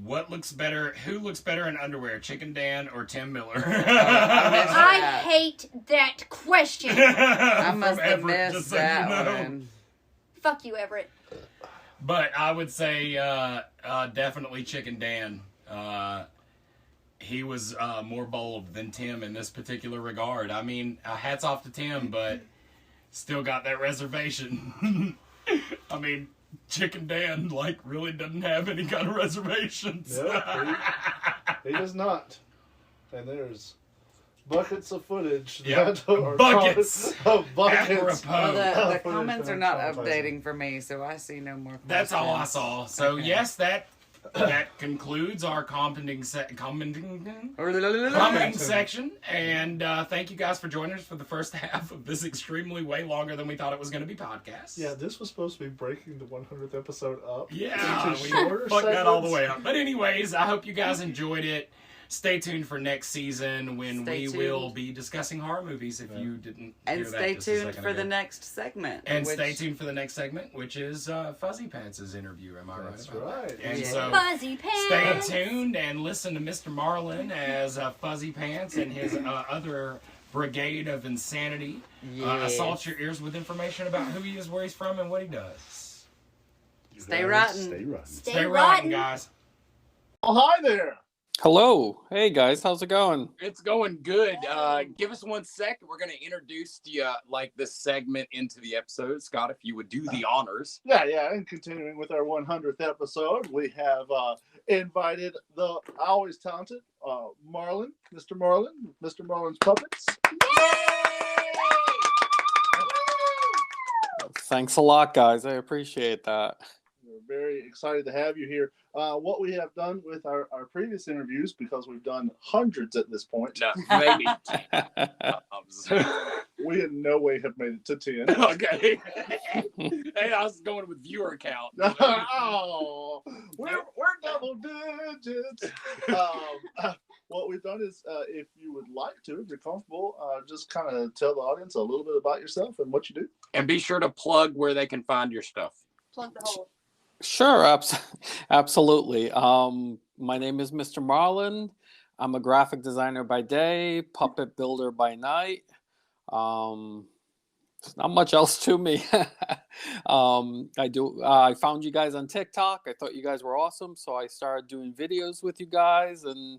What looks better? Who looks better in underwear, Chicken Dan or Tim Miller? I hate that question. I must From have Everett, missed just so that you know. one. Fuck you, Everett. But I would say definitely Chicken Dan. He was more bold than Tim in this particular regard. I mean, hats off to Tim, but still got that reservation. I mean, Chicken Dan, like, really doesn't have any kind of reservations. No, he does not. And there's buckets of footage. Yeah, that are buckets. Of buckets. Apropos. Well, the footage comments that are not traumatizing. updating for me, so I see no more questions. That's all I saw. So, Okay. yes, that concludes our commenting section. And thank you guys for joining us for the first half of this extremely way longer than we thought it was going to be podcast. Yeah, this was supposed to be breaking the 100th episode up. Yeah, into we shorter fucked that all the segments. way up. But anyways, I hope you guys enjoyed it. Stay tuned for next season when Stay we tuned. will be discussing horror movies. If you didn't And hear that stay just a tuned second for the ago. next segment. And which- stay tuned for the next segment, which is Fuzzy Pants' interview. Am I That's right? about that? right. And Yeah. so Fuzzy pants. stay tuned and listen to Mr. Marlon as Fuzzy Pants and his other brigade of insanity Yes. assault your ears with information about who he is, where he's from, and what he does. You Stay guys rotten. Stay rotten. Stay rotten, rotten. guys. Oh, hi there. Hello. Hey guys, how's it going? It's going good. Give us 1 second. We're going to introduce you, like, this segment into the episode. Scott, if you would do the honors. Yeah, and continuing with our 100th episode, we have invited the always talented Marlon, Mr. Marlon's Puppets. Thanks a lot, guys. I appreciate that. We're very excited to have you here. What we have done with our previous interviews, because we've done hundreds at this point, No, maybe. we in no way have made it to 10. Okay. Hey, I was going with viewer count. Oh, we're double digits. What we've done is, if you would like to, if you're comfortable, just kind of tell the audience a little bit about yourself and what you do. And be sure to plug where they can find your stuff. Plug the hole. Sure, absolutely. My name is Mr. Marlon. I'm a graphic designer by day, puppet builder by night. There's not much else to me. I found you guys on TikTok. I thought you guys were awesome, so I started doing videos with you guys, and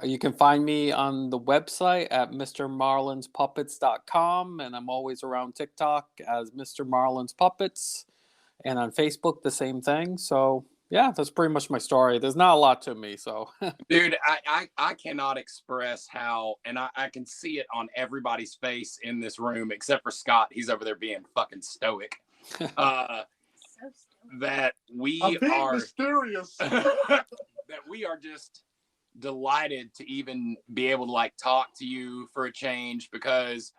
you can find me on the website at mrmarlonspuppets.com, and I'm always around TikTok as Mr. Marlon's Puppets, and on Facebook the same thing. So yeah, that's pretty much my story. There's not a lot to me, so Dude, I cannot express how, and I can see it on everybody's face in this room except for Scott. He's over there being fucking stoic. So stupid. That we I'm being are mysterious. that we are just delighted to even be able to, like, talk to you for a change, because,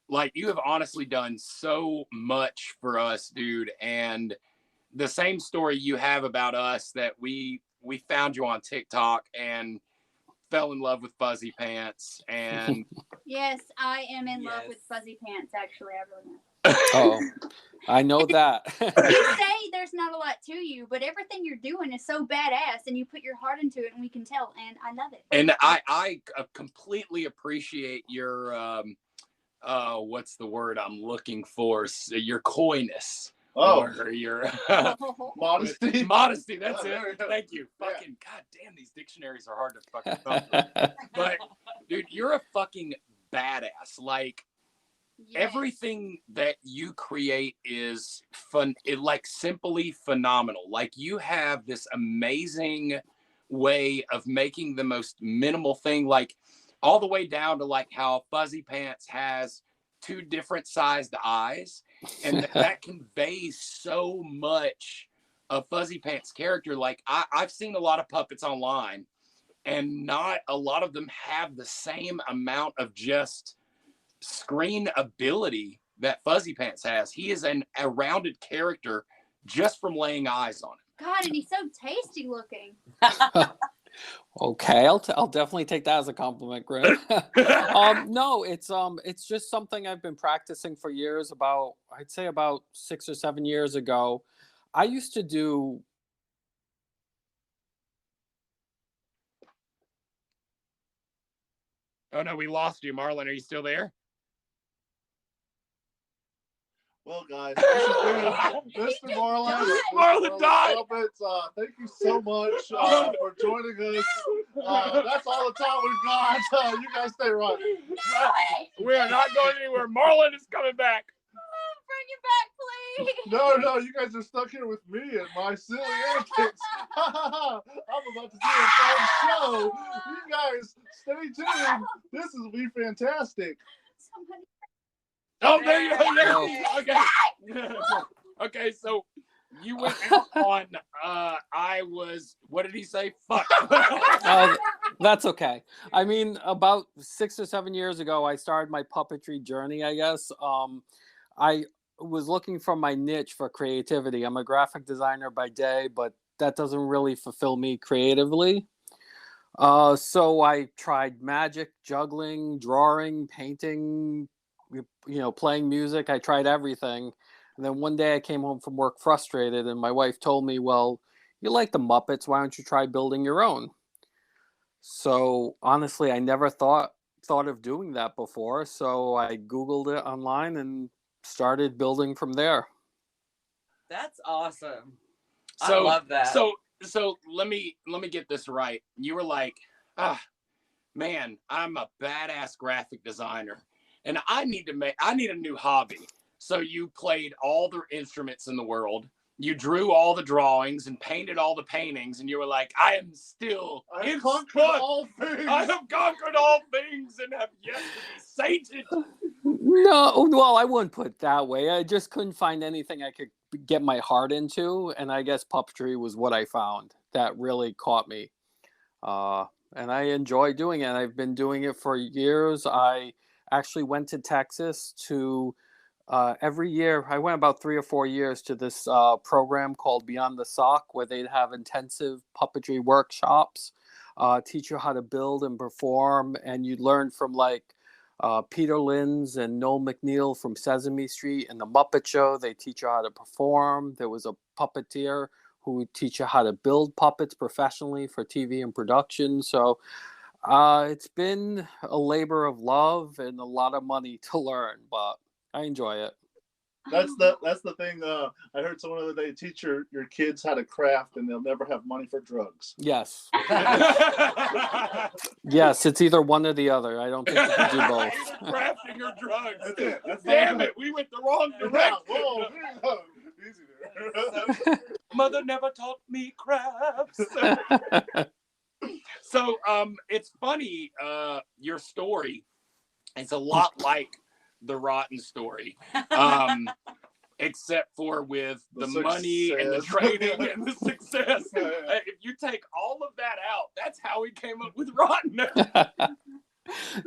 like, you have honestly done so much for us, dude. And the same story you have about us, that we found you on TikTok and fell in love with Fuzzy Pants. And Yes, I am in love Yes. with Fuzzy Pants, actually. I really am. oh, I know that. You say there's not a lot to you, but everything you're doing is so badass, and you put your heart into it, and we can tell, and I love it. and I completely appreciate your what's the word I'm looking for? Your coyness. Oh, Or your modesty. modesty. That's Oh, there we it. go. Thank you. Yeah. Fucking goddamn, these dictionaries are hard to fucking thumb. But dude, you're a fucking badass. Like, Yes. everything that you create is fun. It, like, simply phenomenal. Like, you have this amazing way of making the most minimal thing, like, all the way down to, like, how Fuzzy Pants has 2 different sized eyes, and that conveys so much of Fuzzy Pants' character. Like, I've seen a lot of puppets online, and not a lot of them have the same amount of just screen ability that Fuzzy Pants has. He is a rounded character just from laying eyes on him. God, and he's so tasty looking. Okay, I'll definitely take that as a compliment, Grim. No, it's just something I've been practicing for years. I'd say about 6 or 7 years ago, I used to do. Oh no, we lost you, Marlon. Are you still there? Well, guys, this has been Mr. Marlon. Marlon died. Puppets. Thank you so much for joining us. That's all the time we've got. You guys stay right. We are not going anywhere. Marlon is coming back. Bring it back, please. No, you guys are stuck here with me and my silly antics. I'm about to do a fun show. You guys, stay tuned. This will be fantastic. Somebody. Oh, there you go. Okay. Okay, so you went out on what did he say? Fuck. That's okay. I mean, about 6 or 7 years ago, I started my puppetry journey, I guess. I was looking for my niche for creativity. I'm a graphic designer by day, but that doesn't really fulfill me creatively. So I tried magic, juggling, drawing, painting, playing music. I tried everything. And then one day I came home from work frustrated, and my wife told me, well, you like the Muppets, why don't you try building your own? So honestly, I never thought of doing that before. So I Googled it online and started building from there. That's awesome. So, I love that. So let me get this right. You were like, man, I'm a badass graphic designer, and I need a new hobby. So you played all the instruments in the world. You drew all the drawings and painted all the paintings, and you were like, I have conquered all things and have yet to be sated. No, well, I wouldn't put it that way. I just couldn't find anything I could get my heart into, and I guess puppetry was what I found that really caught me. And I enjoy doing it. I've been doing it for years. I actually went to Texas to every year. I went about 3 or 4 years to this program called Beyond the Sock, where they'd have intensive puppetry workshops, teach you how to build and perform, and you'd learn from Peter Linz and Noel McNeil from Sesame Street and The Muppet Show. They teach you how to perform. There was a puppeteer who would teach you how to build puppets professionally for TV and production. So it's been a labor of love and a lot of money to learn, but I enjoy it. That's the thing. I heard someone the other day, teach your kids how to craft, and they'll never have money for drugs. Yes. Yes, it's either one or the other. I don't think you can do both. Crafting or drugs. That's it. Damn it, we went the wrong direction. Whoa, easy there. Mother never taught me crafts. So it's funny, your story. It's a lot like the ROTN story, except for with the money and the training and the success. If you take all of that out, that's how we came up with ROTN.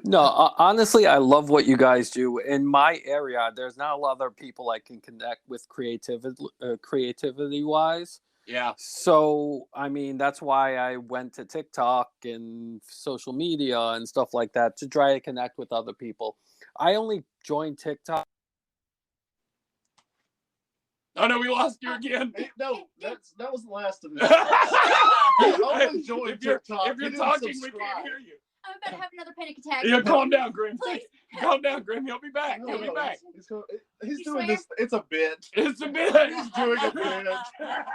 No, honestly, I love what you guys do. In my area, there's not a lot of other people I can connect with creativity wise. Yeah. So, I mean, that's why I went to TikTok and social media and stuff like that to try to connect with other people. I only joined TikTok. Oh no, we lost you again. No, that was the last of it. I only joined TikTok. If you're talking, we can't hear you. I'm about to have another panic attack. Yeah, calm down, Grim. Please. Calm down, Grim. He'll be back. No, He'll be back. He's doing this. It's a bit. It's a bit. He's doing a bit.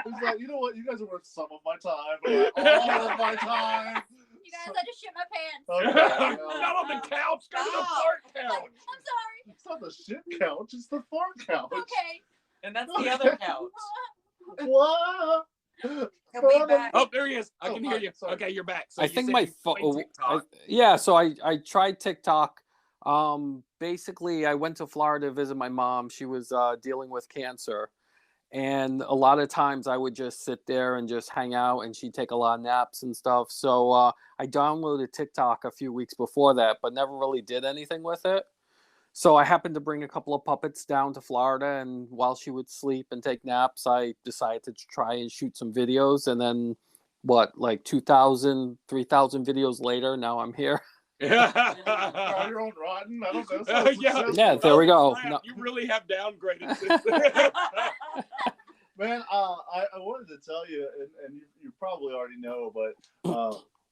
He's like, you know what? You guys are worth some of my time, but all of my time. You guys, I just shit my pants. Okay, Not on the couch. Go to the fart couch. I'm sorry. It's not the shit couch. It's the fart couch. Okay. And that's the other couch. What? He'll be back. Oh, there he is. I can Oh, hear you. sorry. Okay, you're back. So I you think said my you played phone. TikTok. So I tried TikTok. Basically, I went to Florida to visit my mom. She was dealing with cancer. And a lot of times I would just sit there and just hang out, and she'd take a lot of naps and stuff. So I downloaded TikTok a few weeks before that, but never really did anything with it. So I happened to bring a couple of puppets down to Florida, and while she would sleep and take naps, I decided to try and shoot some videos. And then what, like 2,000, 3,000 videos later, now I'm here. Oh, you're on Rotten. I don't know. So Yeah, there we go. Crap, No. you really have downgraded since then. Man, I wanted to tell you, and you probably already know, but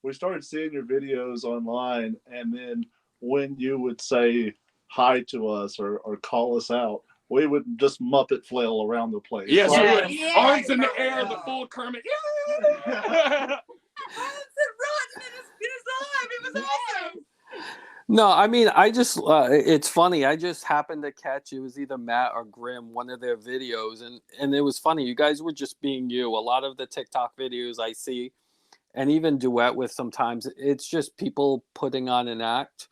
we started seeing your videos online, and then when you would say hi to us or call us out, we would just Muppet flail around the place. Yes, Like, we would. Yeah. Arms in the air, the full Kermit. No, I mean, I just, it's funny. I just happened to catch, it was either Matt or Grim, one of their videos. And it was funny. You guys were just being you. A lot of the TikTok videos I see, and even duet with sometimes, it's just people putting on an act.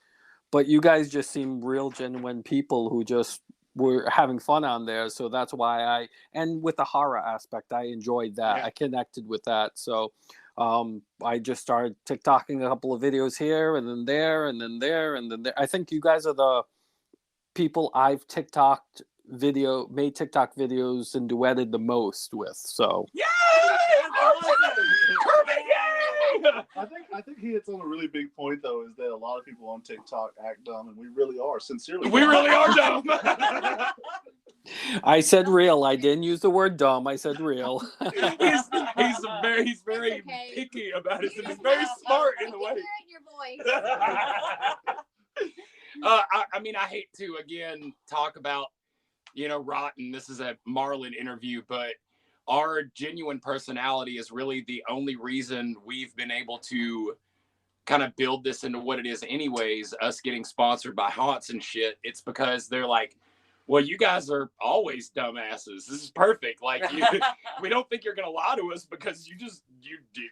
But you guys just seem real, genuine people who just were having fun on there. So that's why and with the horror aspect, I enjoyed that. Yeah. I connected with that. So I just started TikToking a couple of videos here and then there and then there and then there. I think you guys are the people I've made TikTok videos and duetted the most with. So Yay! I think he hits on a really big point though, is that a lot of people on TikTok act dumb, and we really are sincerely. We really are dumb. I said real. I didn't use the word dumb. I said real. he's very okay. picky about it, and he's very smart in the way. Your voice. I mean, I hate to again talk about, Rotten. This is a Marlon interview, but our genuine personality is really the only reason we've been able to kind of build this into what it is anyways, us getting sponsored by Haunts and shit. It's because they're like, well, you guys are always dumbasses. This is perfect. Like, we don't think you're going to lie to us because you're just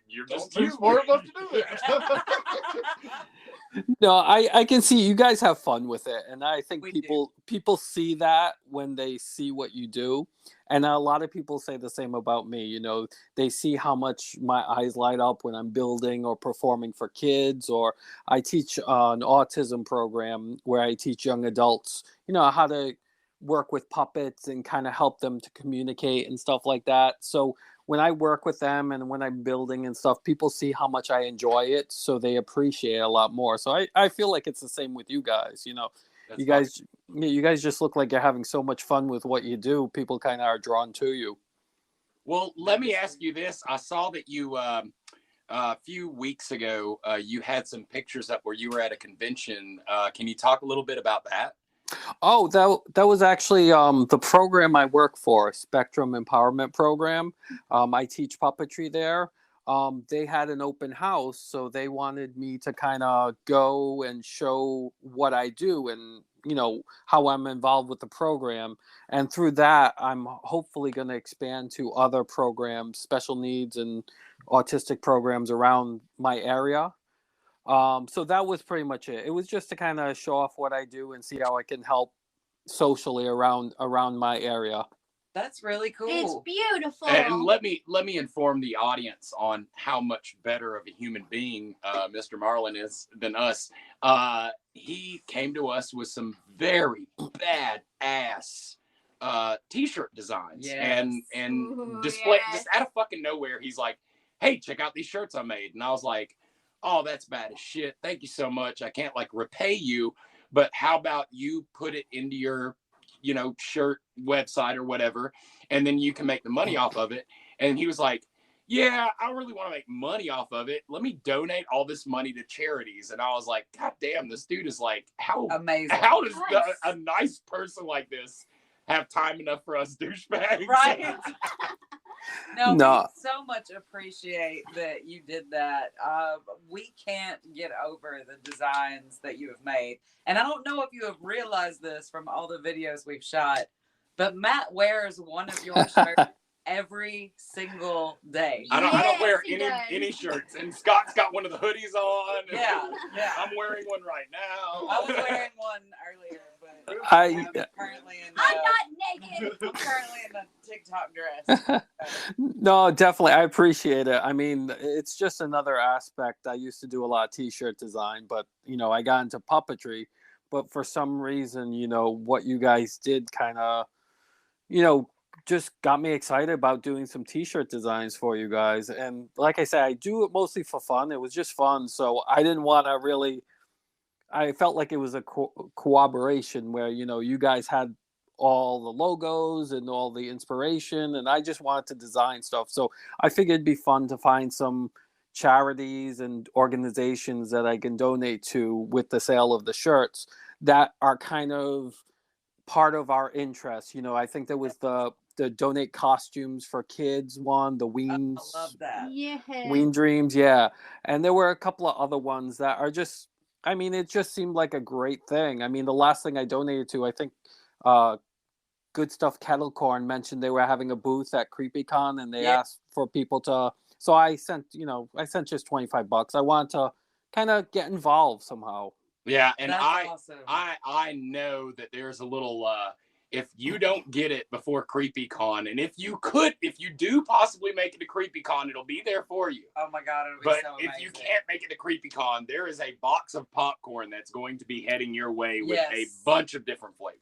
You're smart enough to do it. No, I can see you guys have fun with it, and I think We people see that when they see what you do, and a lot of people say the same about me. They see how much my eyes light up when I'm building or performing for kids, or I teach an autism program where I teach young adults, how to work with puppets and kind of help them to communicate and stuff like that. So when I work with them and when I'm building and stuff, people see how much I enjoy it, so they appreciate it a lot more. So I feel like it's the same with you guys. That's You guys just look like you're having so much fun with what you do. People kind of are drawn to you. Well, let me ask you this. I saw that you, a few weeks ago, you had some pictures up where you were at a convention. Can you talk a little bit about that? Oh, that was actually the program I work for, Spectrum Empowerment Program. I teach puppetry there. They had an open house, so they wanted me to kind of go and show what I do and how I'm involved with the program. And through that, I'm hopefully going to expand to other programs, special needs and autistic programs around my area. So that was pretty much it. It was just to kind of show off what I do and see how I can help socially around my area. That's really cool. It's beautiful. And let me inform the audience on how much better of a human being Mr. Marlon is than us. He came to us with some very bad ass t-shirt designs. Yes. and Ooh, display yes. just out of fucking nowhere. He's like, hey, check out these shirts I made. And I was like, oh, that's bad as shit. Thank you so much. I can't repay you, but how about you put it into your, shirt website or whatever, and then you can make the money off of it. And he was like, yeah, I really want to make money off of it. Let me donate all this money to charities. And I was like, God damn, this dude is like, how Amazing. How does a nice person like this have time enough for us douchebags? Right? No, No. we so much appreciate that you did that. We can't get over the designs that you have made. And I don't know if you have realized this from all the videos we've shot, but Matt wears one of your shirts every single day. I don't Yes, wear he any does. shirts. And Scott's got one of the hoodies on. Yeah. I'm wearing one right now. I was wearing one earlier, but I- I'm currently in I'm not naked. I'm currently in a TikTok dress. No, definitely. I appreciate it. I mean, it's just another aspect. I used to do a lot of t-shirt design, but, I got into puppetry. But for some reason, what you guys did kind of, just got me excited about doing some t-shirt designs for you guys. And like I said, I do it mostly for fun. It was just fun. So I didn't want to really, I felt like it was a cooperation where, you guys had all the logos and all the inspiration, and I just wanted to design stuff. So I figured it'd be fun to find some charities and organizations that I can donate to with the sale of the shirts that are kind of part of our interest. I think there was the donate costumes for kids one, the Weens, I love that. Yeah. Ween Dreams, yeah. And there were a couple of other ones that are just, I mean, it just seemed like a great thing. I mean, the last thing I donated to, I think Good Stuff Kettle Corn mentioned they were having a booth at CreepyCon, and they asked for people to, so I sent just $25. I wanted to kind of get involved somehow. Yeah, and That's awesome. I know that there's a little if you don't get it before CreepyCon, and if you do possibly make it to CreepyCon, it'll be there for you. Oh my God, it'll be But so if amazing. you can't make it to CreepyCon, there is a box of popcorn that's going to be heading your way with a bunch of different flavors.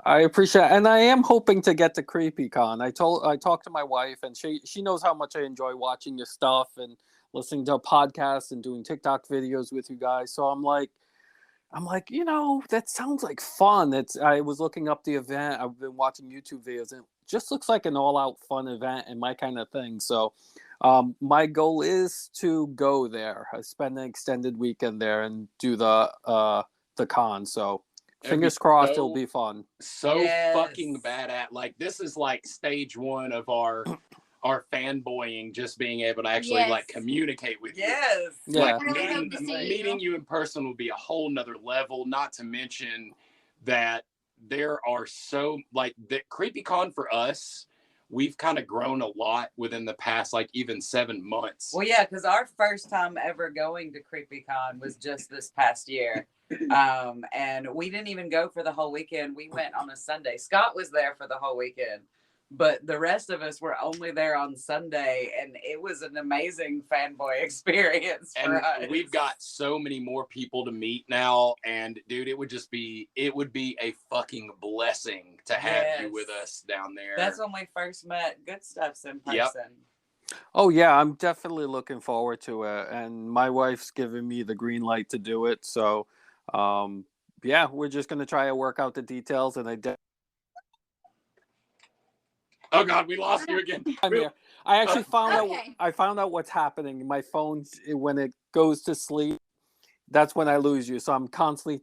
I appreciate it. And I am hoping to get to CreepyCon. I talked to my wife, and she knows how much I enjoy watching your stuff and listening to podcasts and doing TikTok videos with you guys. So I'm like, that sounds like fun. I was looking up the event. I've been watching YouTube videos, and it just looks like an all-out fun event and my kind of thing. So my goal is to go there. I spend an extended weekend there and do the con. So fingers crossed it'll be fun. So fucking bad at, like, this is like stage one of our fanboying, just being able to actually like communicate with you. Yeah. Like meeting you in person will be a whole nother level, not to mention that there are so, like, the CreepyCon for us, we've kind of grown a lot within the past, like, even 7 months. Well, yeah, because our first time ever going to CreepyCon was just this past year. And we didn't even go for the whole weekend. We went on a Sunday. Scott was there for the whole weekend, but the rest of us were only there on Sunday, and it was an amazing fanboy experience for us. We've got so many more people to meet now, and dude, it would be a fucking blessing to have you with us down there. That's when we first met Good Stuff's in person. Yep. Oh yeah, I'm definitely looking forward to it, and my wife's giving me the green light to do it. So, yeah, we're just gonna try to work out the details, and Oh God, we lost you again. I'm here. I actually found out. I found out what's happening. My phone, when it goes to sleep, that's when I lose you. So I'm constantly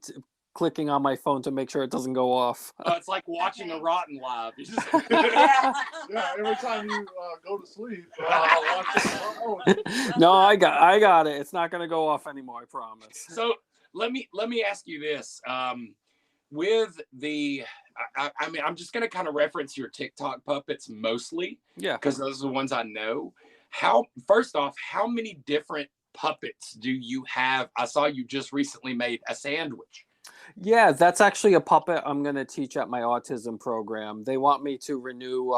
clicking on my phone to make sure it doesn't go off. It's like watching a ROTN live. Yeah, every time you go to sleep, watch it. No, I got it. It's not gonna go off anymore. I promise. So let me ask you this. With the, I mean, I'm just going to kind of reference your TikTok puppets mostly. Yeah. Because those are the ones I know. First off, how many different puppets do you have? I saw you just recently made a sandwich. Yeah, that's actually a puppet I'm going to teach at my autism program. They want me to renew,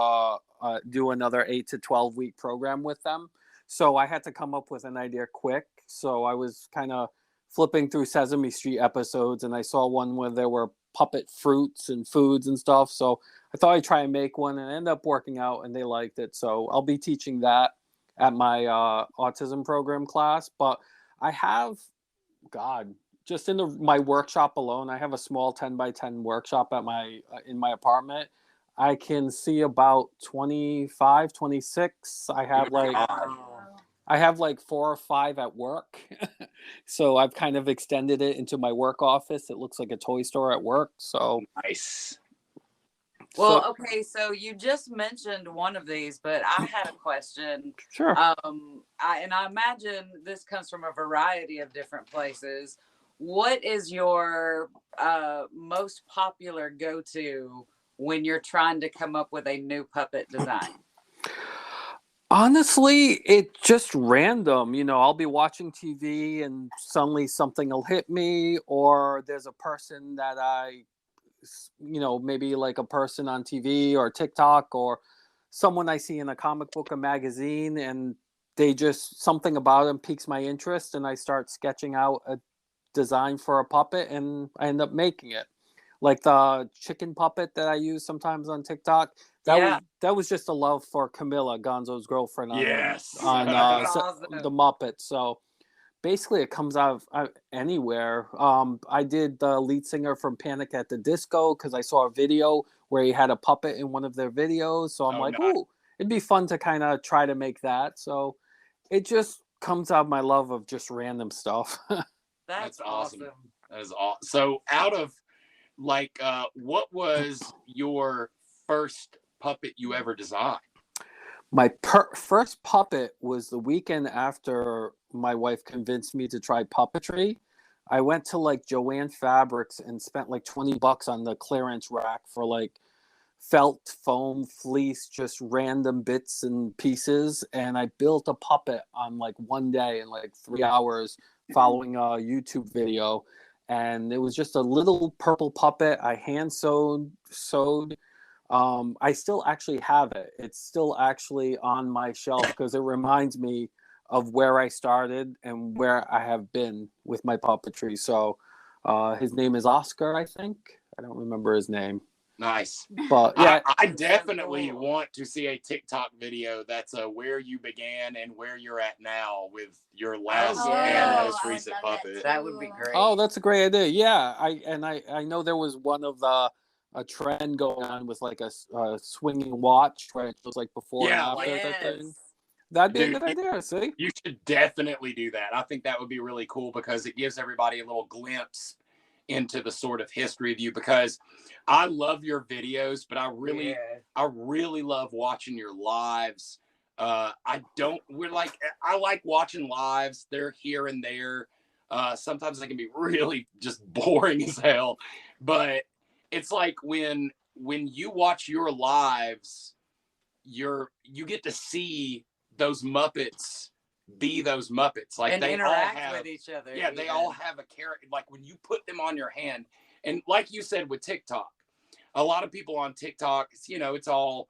do another 8 to 12 week program with them. So I had to come up with an idea quick. So I was kind of flipping through Sesame Street episodes, and I saw one where there were puppet fruits and foods and stuff. So I thought I'd try and make one, and it ended up working out, and they liked it. So I'll be teaching that at my autism program class. But I have, just in my workshop alone, I have a small 10 by 10 workshop at in my apartment. I can see about 25, 26. I have like 4 or 5 at work. So I've kind of extended it into my work office. It looks like a toy store at work. So nice. Well, okay, so you just mentioned one of these, but I had a question. Sure. I imagine this comes from a variety of different places. What is your most popular go-to when you're trying to come up with a new puppet design? Honestly, it's just random. I'll be watching TV and suddenly something will hit me, or there's a person that maybe like a person on TV or TikTok, or someone I see in a comic book or magazine, and something about them piques my interest, and I start sketching out a design for a puppet, and I end up making it. like the chicken puppet that I use sometimes on TikTok. That was just a love for Camilla, Gonzo's girlfriend, Yes. on That's awesome. the Muppets. So basically, it comes out of anywhere. I did the lead singer from Panic at the Disco because I saw a video where he had a puppet in one of their videos. So I'm like, nice. ooh, it'd be fun to kind of try to make that. So it just comes out of my love of just random stuff. That's awesome. That is awesome. So out of like, what was your first puppet you ever designed? My first puppet was the weekend after my wife convinced me to try puppetry. I went to like Joann Fabrics and spent like $20 on the clearance rack for like felt, foam, fleece, just random bits and pieces. And I built a puppet on like one day in like 3 hours following a YouTube video. And it was just a little purple puppet I hand sewed. I still actually have it. It's still actually on my shelf because it reminds me of where I started and where I have been with my puppetry. So his name is Oscar, I think. I don't remember his name. Nice. But yeah, I definitely want to see a TikTok video that's where you began and where you're at now with your last and most recent puppet. That would be great. Oh, that's a great idea. Yeah, I know there was one of a trend going on with like a swinging watch where it was like before and after type thing. That'd be a good idea. See, you should definitely do that. I think that would be really cool because it gives everybody a little glimpse into the sort of history of you, because I love your videos, but I really love watching your lives. I like watching lives. They're here and there. Sometimes they can be really just boring as hell, but it's like when you watch your lives, you get to see those Muppets be those Muppets, like and they interact all have, with each other. Yeah, they all have a character. Like when you put them on your hand, and like you said with TikTok, a lot of people on TikTok, it's all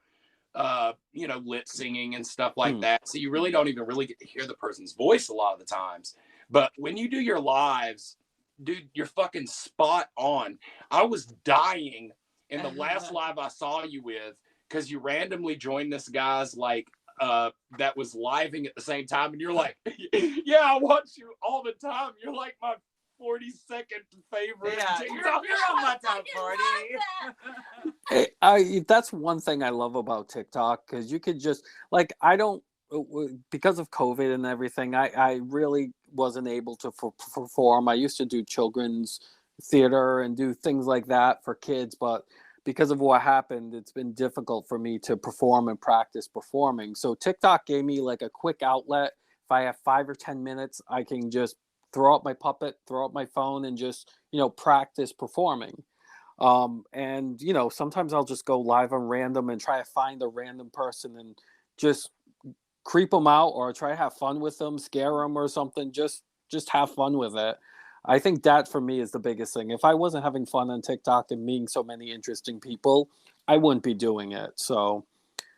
lip singing and stuff like that. So you really don't even really get to hear the person's voice a lot of the times. But when you do your lives, dude, you're fucking spot on. I was dying in the last live I saw you with because you randomly joined this guy's like that was living at the same time, and you're like, yeah, I watch you all the time. You're like my 42nd favorite. Yeah, you're on my top 40. That's one thing I love about TikTok, because you could just like, I don't, because of COVID and everything, I really wasn't able to perform. I used to do children's theater and do things like that for kids, but because of what happened, it's been difficult for me to perform and practice performing. So TikTok gave me like a quick outlet. If I have 5 or 10 minutes, I can just throw up my puppet, throw up my phone, and just, practice performing. And, sometimes I'll just go live on random and try to find a random person and just creep them out, or try to have fun with them, scare them or something. Just have fun with it. I think that for me is the biggest thing. If I wasn't having fun on TikTok and meeting so many interesting people, I wouldn't be doing it. So,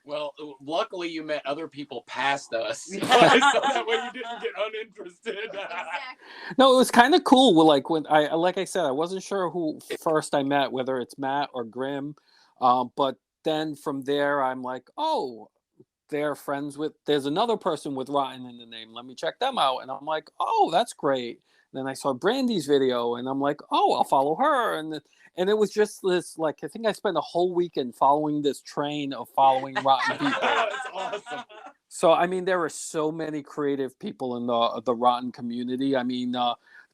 well, luckily you met other people past us, so that way you didn't get uninterested. No, it was kind of cool. Like when like I said, I wasn't sure who first I met, whether it's Matt or Grim, but then from there I'm like, oh, they're friends with. There's another person with Rotten in the name. Let me check them out, and I'm like, oh, that's great. Then I saw Brandy's video, and I'm like, oh, I'll follow her. And it was just this, like, I think I spent a whole weekend following this train of following Rotten people. That's awesome. So, I mean, there are so many creative people in the Rotten community. I mean,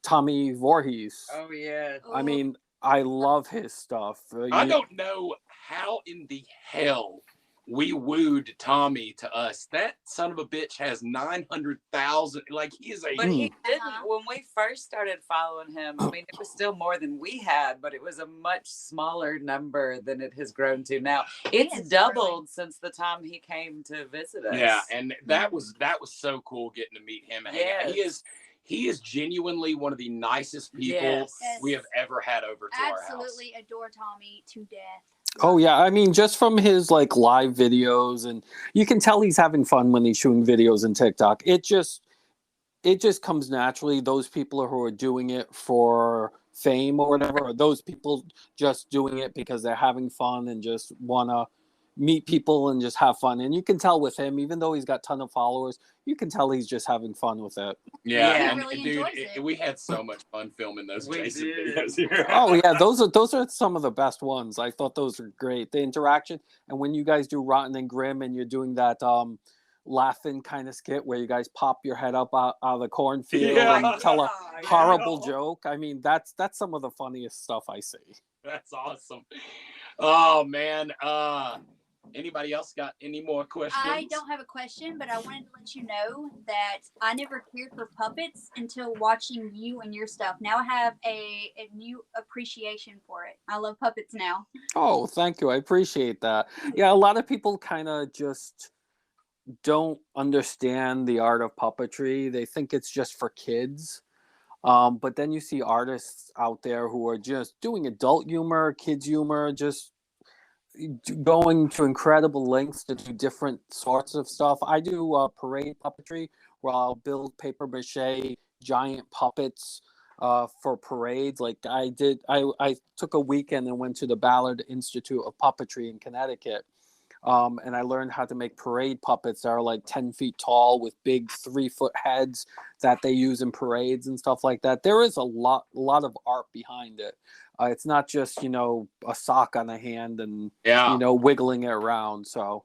Tommy Voorhees. Oh, yeah. I mean, I love his stuff. I don't know how in the hell we wooed Tommy to us. That son of a bitch has 900,000. Like, he is a. But he didn't. When we first started following him, I mean, it was still more than we had, but it was a much smaller number than it has grown to now. It's doubled since the time he came to visit us. Yeah, and that was so cool getting to meet him. Yes. He is genuinely one of the nicest people we have ever had over to our house. Absolutely adore Tommy to death. Oh yeah, I mean, just from his like live videos, and you can tell he's having fun when he's shooting videos in TikTok. It just comes naturally. Those people who are doing it for fame or whatever, or those people just doing it because they're having fun and just want to meet people and just have fun. And you can tell with him, even though he's got a ton of followers, you can tell he's just having fun with it. Yeah, Yeah. and He really dude, enjoys it. we had so much fun filming those We Jason did. videos here. Oh yeah, those are some of the best ones. I thought those were great. The interaction, and when you guys do Rotten and Grim and you're doing that laughing kind of skit where you guys pop your head up out of the cornfield Yeah. and tell a Yeah. horrible joke. I mean, that's some of the funniest stuff I see. That's awesome. Oh man. Anybody else got any more questions? I don't have a question, but I wanted to let you know that I never cared for puppets until watching you and your stuff. Now I have a new appreciation for it. I love puppets now. Oh, thank you. I appreciate that. Yeah, a lot of people kind of just don't understand the art of puppetry. They think it's just for kids. But then you see artists out there who are just doing adult humor, kids humor, just going to incredible lengths to do different sorts of stuff. I do parade puppetry where I'll build paper mache giant puppets for parades. Like I took a weekend and went to the Ballard Institute of Puppetry in Connecticut. And I learned how to make parade puppets that are like 10 feet tall with big 3-foot heads that they use in parades and stuff like that. There is a lot of art behind it. It's not just, a sock on a hand and, wiggling it around. So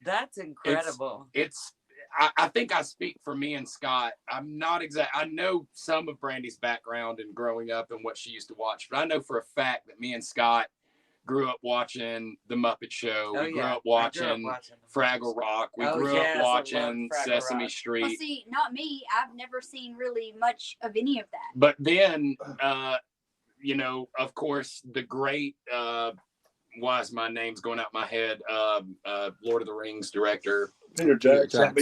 That's incredible. I think I speak for me and Scott. I'm not exact. I know some of Brandy's background and growing up and what she used to watch, but I know for a fact that me and Scott grew up watching The Muppet Show. We grew up watching Fraggle Rock. We grew up watching Sesame Street. Well, see, not me. I've never seen really much of any of that. But then, of course, the great, why is my name's going out my head? Lord of the Rings director. Peter Jackson.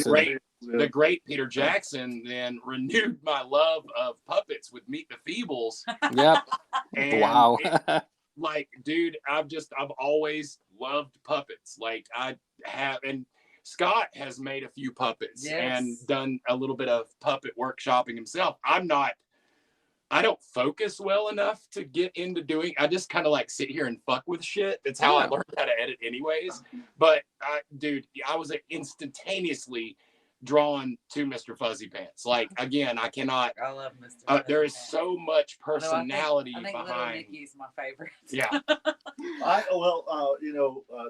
The great Peter Jackson then renewed my love of puppets with Meet the Feebles. Yep. Wow. Like, dude, I've always loved puppets. Like I have, and Scott has made a few puppets and done a little bit of puppet workshopping himself. I don't focus well enough to get into doing. I just kind of like sit here and fuck with shit. That's how I learned how to edit anyways. But dude, I was instantaneously drawn to Mr. Fuzzy Pants. Like, again, I cannot. I love Mr. Fuzzy there is Pants. so much personality I think Little behind. Nicky's my favorite. Yeah.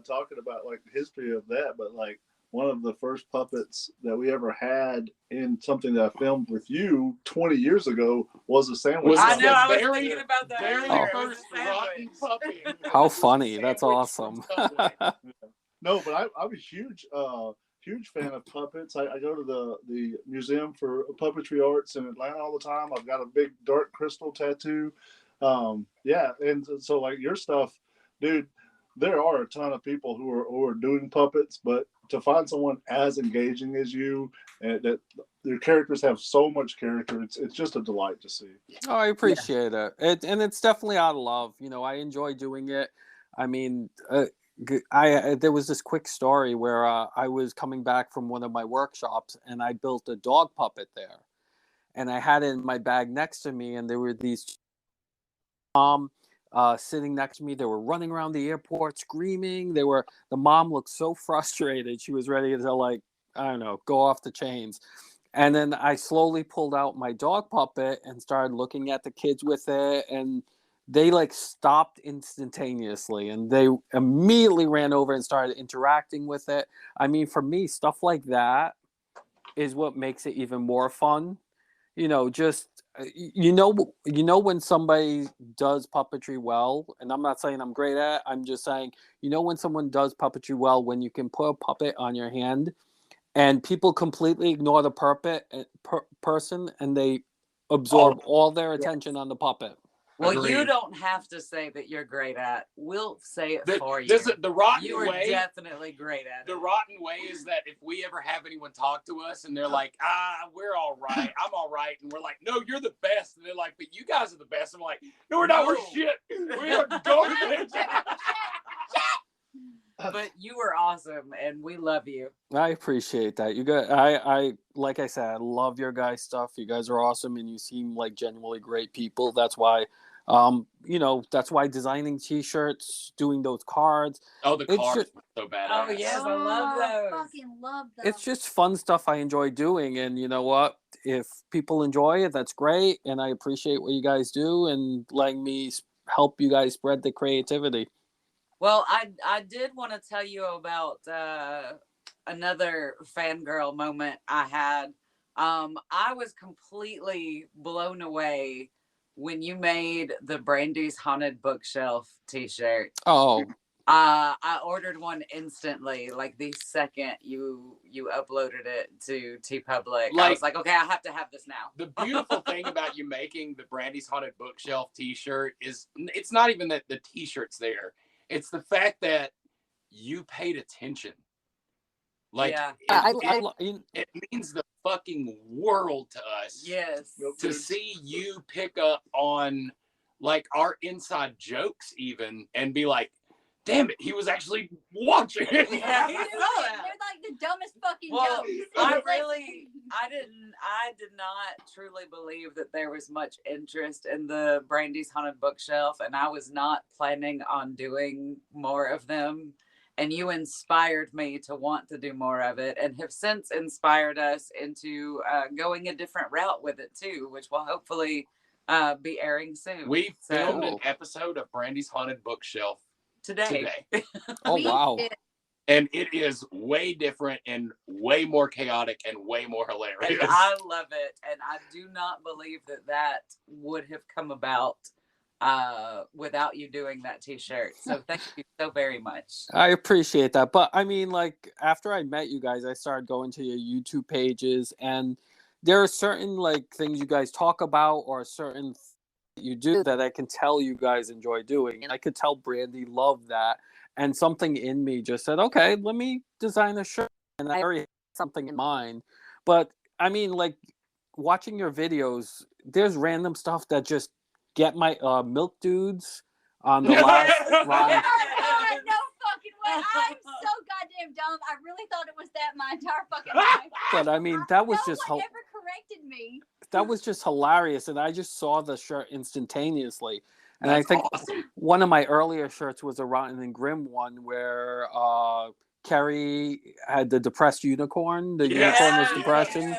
Talking about like the history of that, but like one of the first puppets that we ever had in something that I filmed with you 20 years ago was a sandwich. I know. I was Very- thinking about that. Very earlier. first rotten puppy. How funny. That's Sandwich awesome. from Subway. No, but I'm a huge fan of puppets. I go to the Museum for Puppetry Arts in Atlanta all the time. I've got a big dark crystal tattoo. And so like your stuff, dude, there are a ton of people who are doing puppets, but to find someone as engaging as you and that your characters have so much character, it's just a delight to see. Oh, I appreciate it. And it's definitely out of love. I enjoy doing it. I mean, there was this quick story where I was coming back from one of my workshops and I built a dog puppet there, and I had it in my bag next to me, and there were these sitting next to me. They were running around the airport screaming. The mom looked so frustrated. She was ready to, like, I don't know, go off the chains. And then I slowly pulled out my dog puppet and started looking at the kids with it, and they like stopped instantaneously and they immediately ran over and started interacting with it. I mean, for me, stuff like that is what makes it even more fun. Just when somebody does puppetry well, and I'm not saying I'm great at it, I'm just saying, when someone does puppetry well, when you can put a puppet on your hand and people completely ignore the person and they absorb all their attention on the puppet. Well, Agreed. you don't have to say that you're great at. We'll say it for you. The rotten You are way. definitely great at The it. rotten way is that if we ever have anyone talk to us and they're like, we're all right, I'm all right, and we're like, no, you're the best, and they're like, but you guys are the best. I'm like, no, we're not. We're shit. We are garbage. But you were awesome, and we love you. I appreciate that. You guys, I like I said, I love your guys' stuff. You guys are awesome, and you seem like genuinely great people. That's why That's why designing T-shirts, doing those cards. Oh, the It's cards just- were so badass. Oh, yes, I love those. Fucking love them. It's just fun stuff I enjoy doing, and you know what? If people enjoy it, that's great, and I appreciate what you guys do and letting me help you guys spread the creativity. Well, I did want to tell you about another fangirl moment I had. I was completely blown away when you made the Brandy's Haunted Bookshelf t-shirt. Oh, I ordered one instantly, like the second you uploaded it to TeePublic. I was like, okay, I have to have this now. The beautiful thing about you making the Brandy's Haunted Bookshelf t-shirt is it's not even that the t-shirt's there. It's the fact that you paid attention. Like, Yeah. it means the fucking world to us. Yes. To see you pick up on like our inside jokes even and be like, damn it, he was actually watching. Yeah, They're like the dumbest fucking jokes. I did not truly believe that there was much interest in the Brandy's Haunted Bookshelf, and I was not planning on doing more of them. And you inspired me to want to do more of it, and have since inspired us into going a different route with it too, which will hopefully be airing soon. We filmed an episode of Brandy's Haunted Bookshelf today. Oh, wow. And it is way different and way more chaotic and way more hilarious. And I love it. And I do not believe that would have come about without you doing that t-shirt. So thank you so very much. I appreciate that. But I mean, like, after I met you guys, I started going to your YouTube pages, and there are certain like things you guys talk about or certain you do that I can tell you guys enjoy doing. And I could tell Brandy loved that. And something in me just said, okay, let me design a shirt. And I already had something in mind. But I mean, like, watching your videos, there's random stuff that just get my milk dudes on the last ride. No fucking way. I'm so goddamn dumb. I really thought it was that my entire fucking life. But I mean, that was no just one ever corrected me. that was just hilarious, and I just saw the shirt instantaneously. And That's I think awesome. one of my earlier shirts was a Rotten and Grim one where Carrie had the depressed unicorn. The unicorn was depression.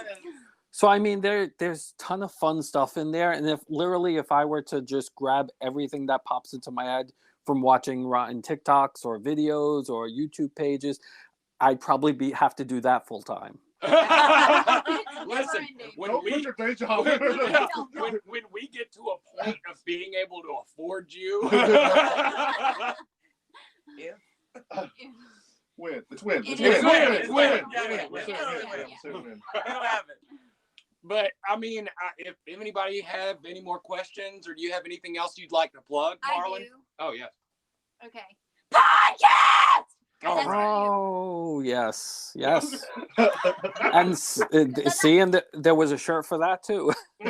So I mean, there's a ton of fun stuff in there, and if I were to just grab everything that pops into my head from watching Rotten TikToks or videos or YouTube pages, I'd probably have to do that full time. Listen, when we get to a point of being able to afford you, Win. It's win. It's win. Yeah. But I mean, if anybody have any more questions, or do you have anything else you'd like to plug, Marlon? I do. Oh yeah. Okay. Podcast! Oh yes. And see, and there was a shirt for that too. She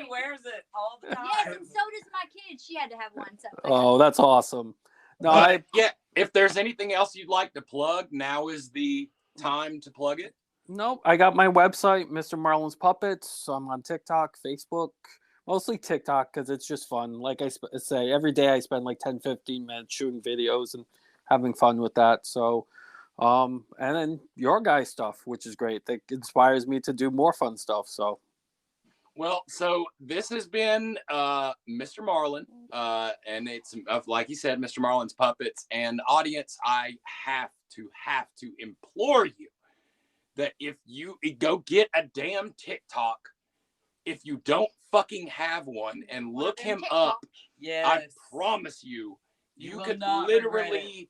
wears it all the time. Yes, and so does my kid. She had to have one. So Oh, that's awesome. No, yeah. If there's anything else you'd like to plug, now is the time to plug it. Nope. I got my website, Mr. Marlon's Puppets. I'm on TikTok, Facebook, mostly TikTok because it's just fun. Like I say, every day I spend like 10, 15 minutes shooting videos and having fun with that. So, and then your guys' stuff, which is great. That inspires me to do more fun stuff. So, well, so this has been Mr. Marlon, and it's like you said, Mr. Marlon's Puppets. And audience, I have to implore you that if you go get a damn TikTok, if you don't fucking have one, and look him up, I promise you could literally,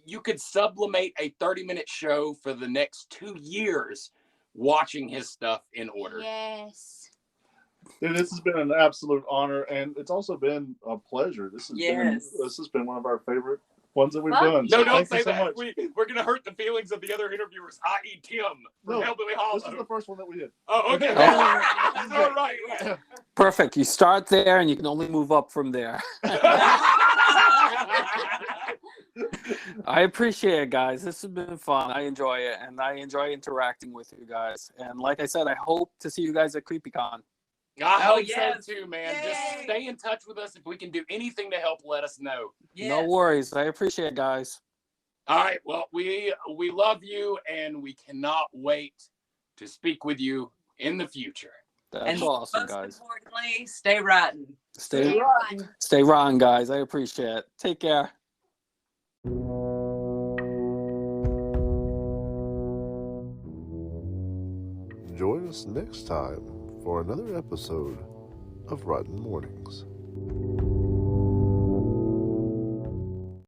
you could sublimate a 30-minute show for the next 2 years watching his stuff in order. yes. Dude, this has been an absolute honor, and it's also been a pleasure. This has been one of our favorite ones that we've done. No, So don't thank you say so that. much. We're going to hurt the feelings of the other interviewers, i.e. Tim from Hellbilly Hollow. This is the first one that we did. Oh, okay. Oh. All right. perfect. You start there and you can only move up from there. I appreciate it, guys. This has been fun. I enjoy it, and I enjoy interacting with you guys. And like I said, I hope to see you guys at CreepyCon. I Oh, hope yes. so too, man. Yay. Just stay in touch with us. If we can do anything to help, let us know. Yes. No worries. I appreciate it, guys. All right. Well, we love you, and we cannot wait to speak with you in the future. That's And awesome, most guys. importantly, stay rotten. Stay rotten. stay rotten, guys. I appreciate it. Take care. Join us next time for another episode of Rotten Mornings.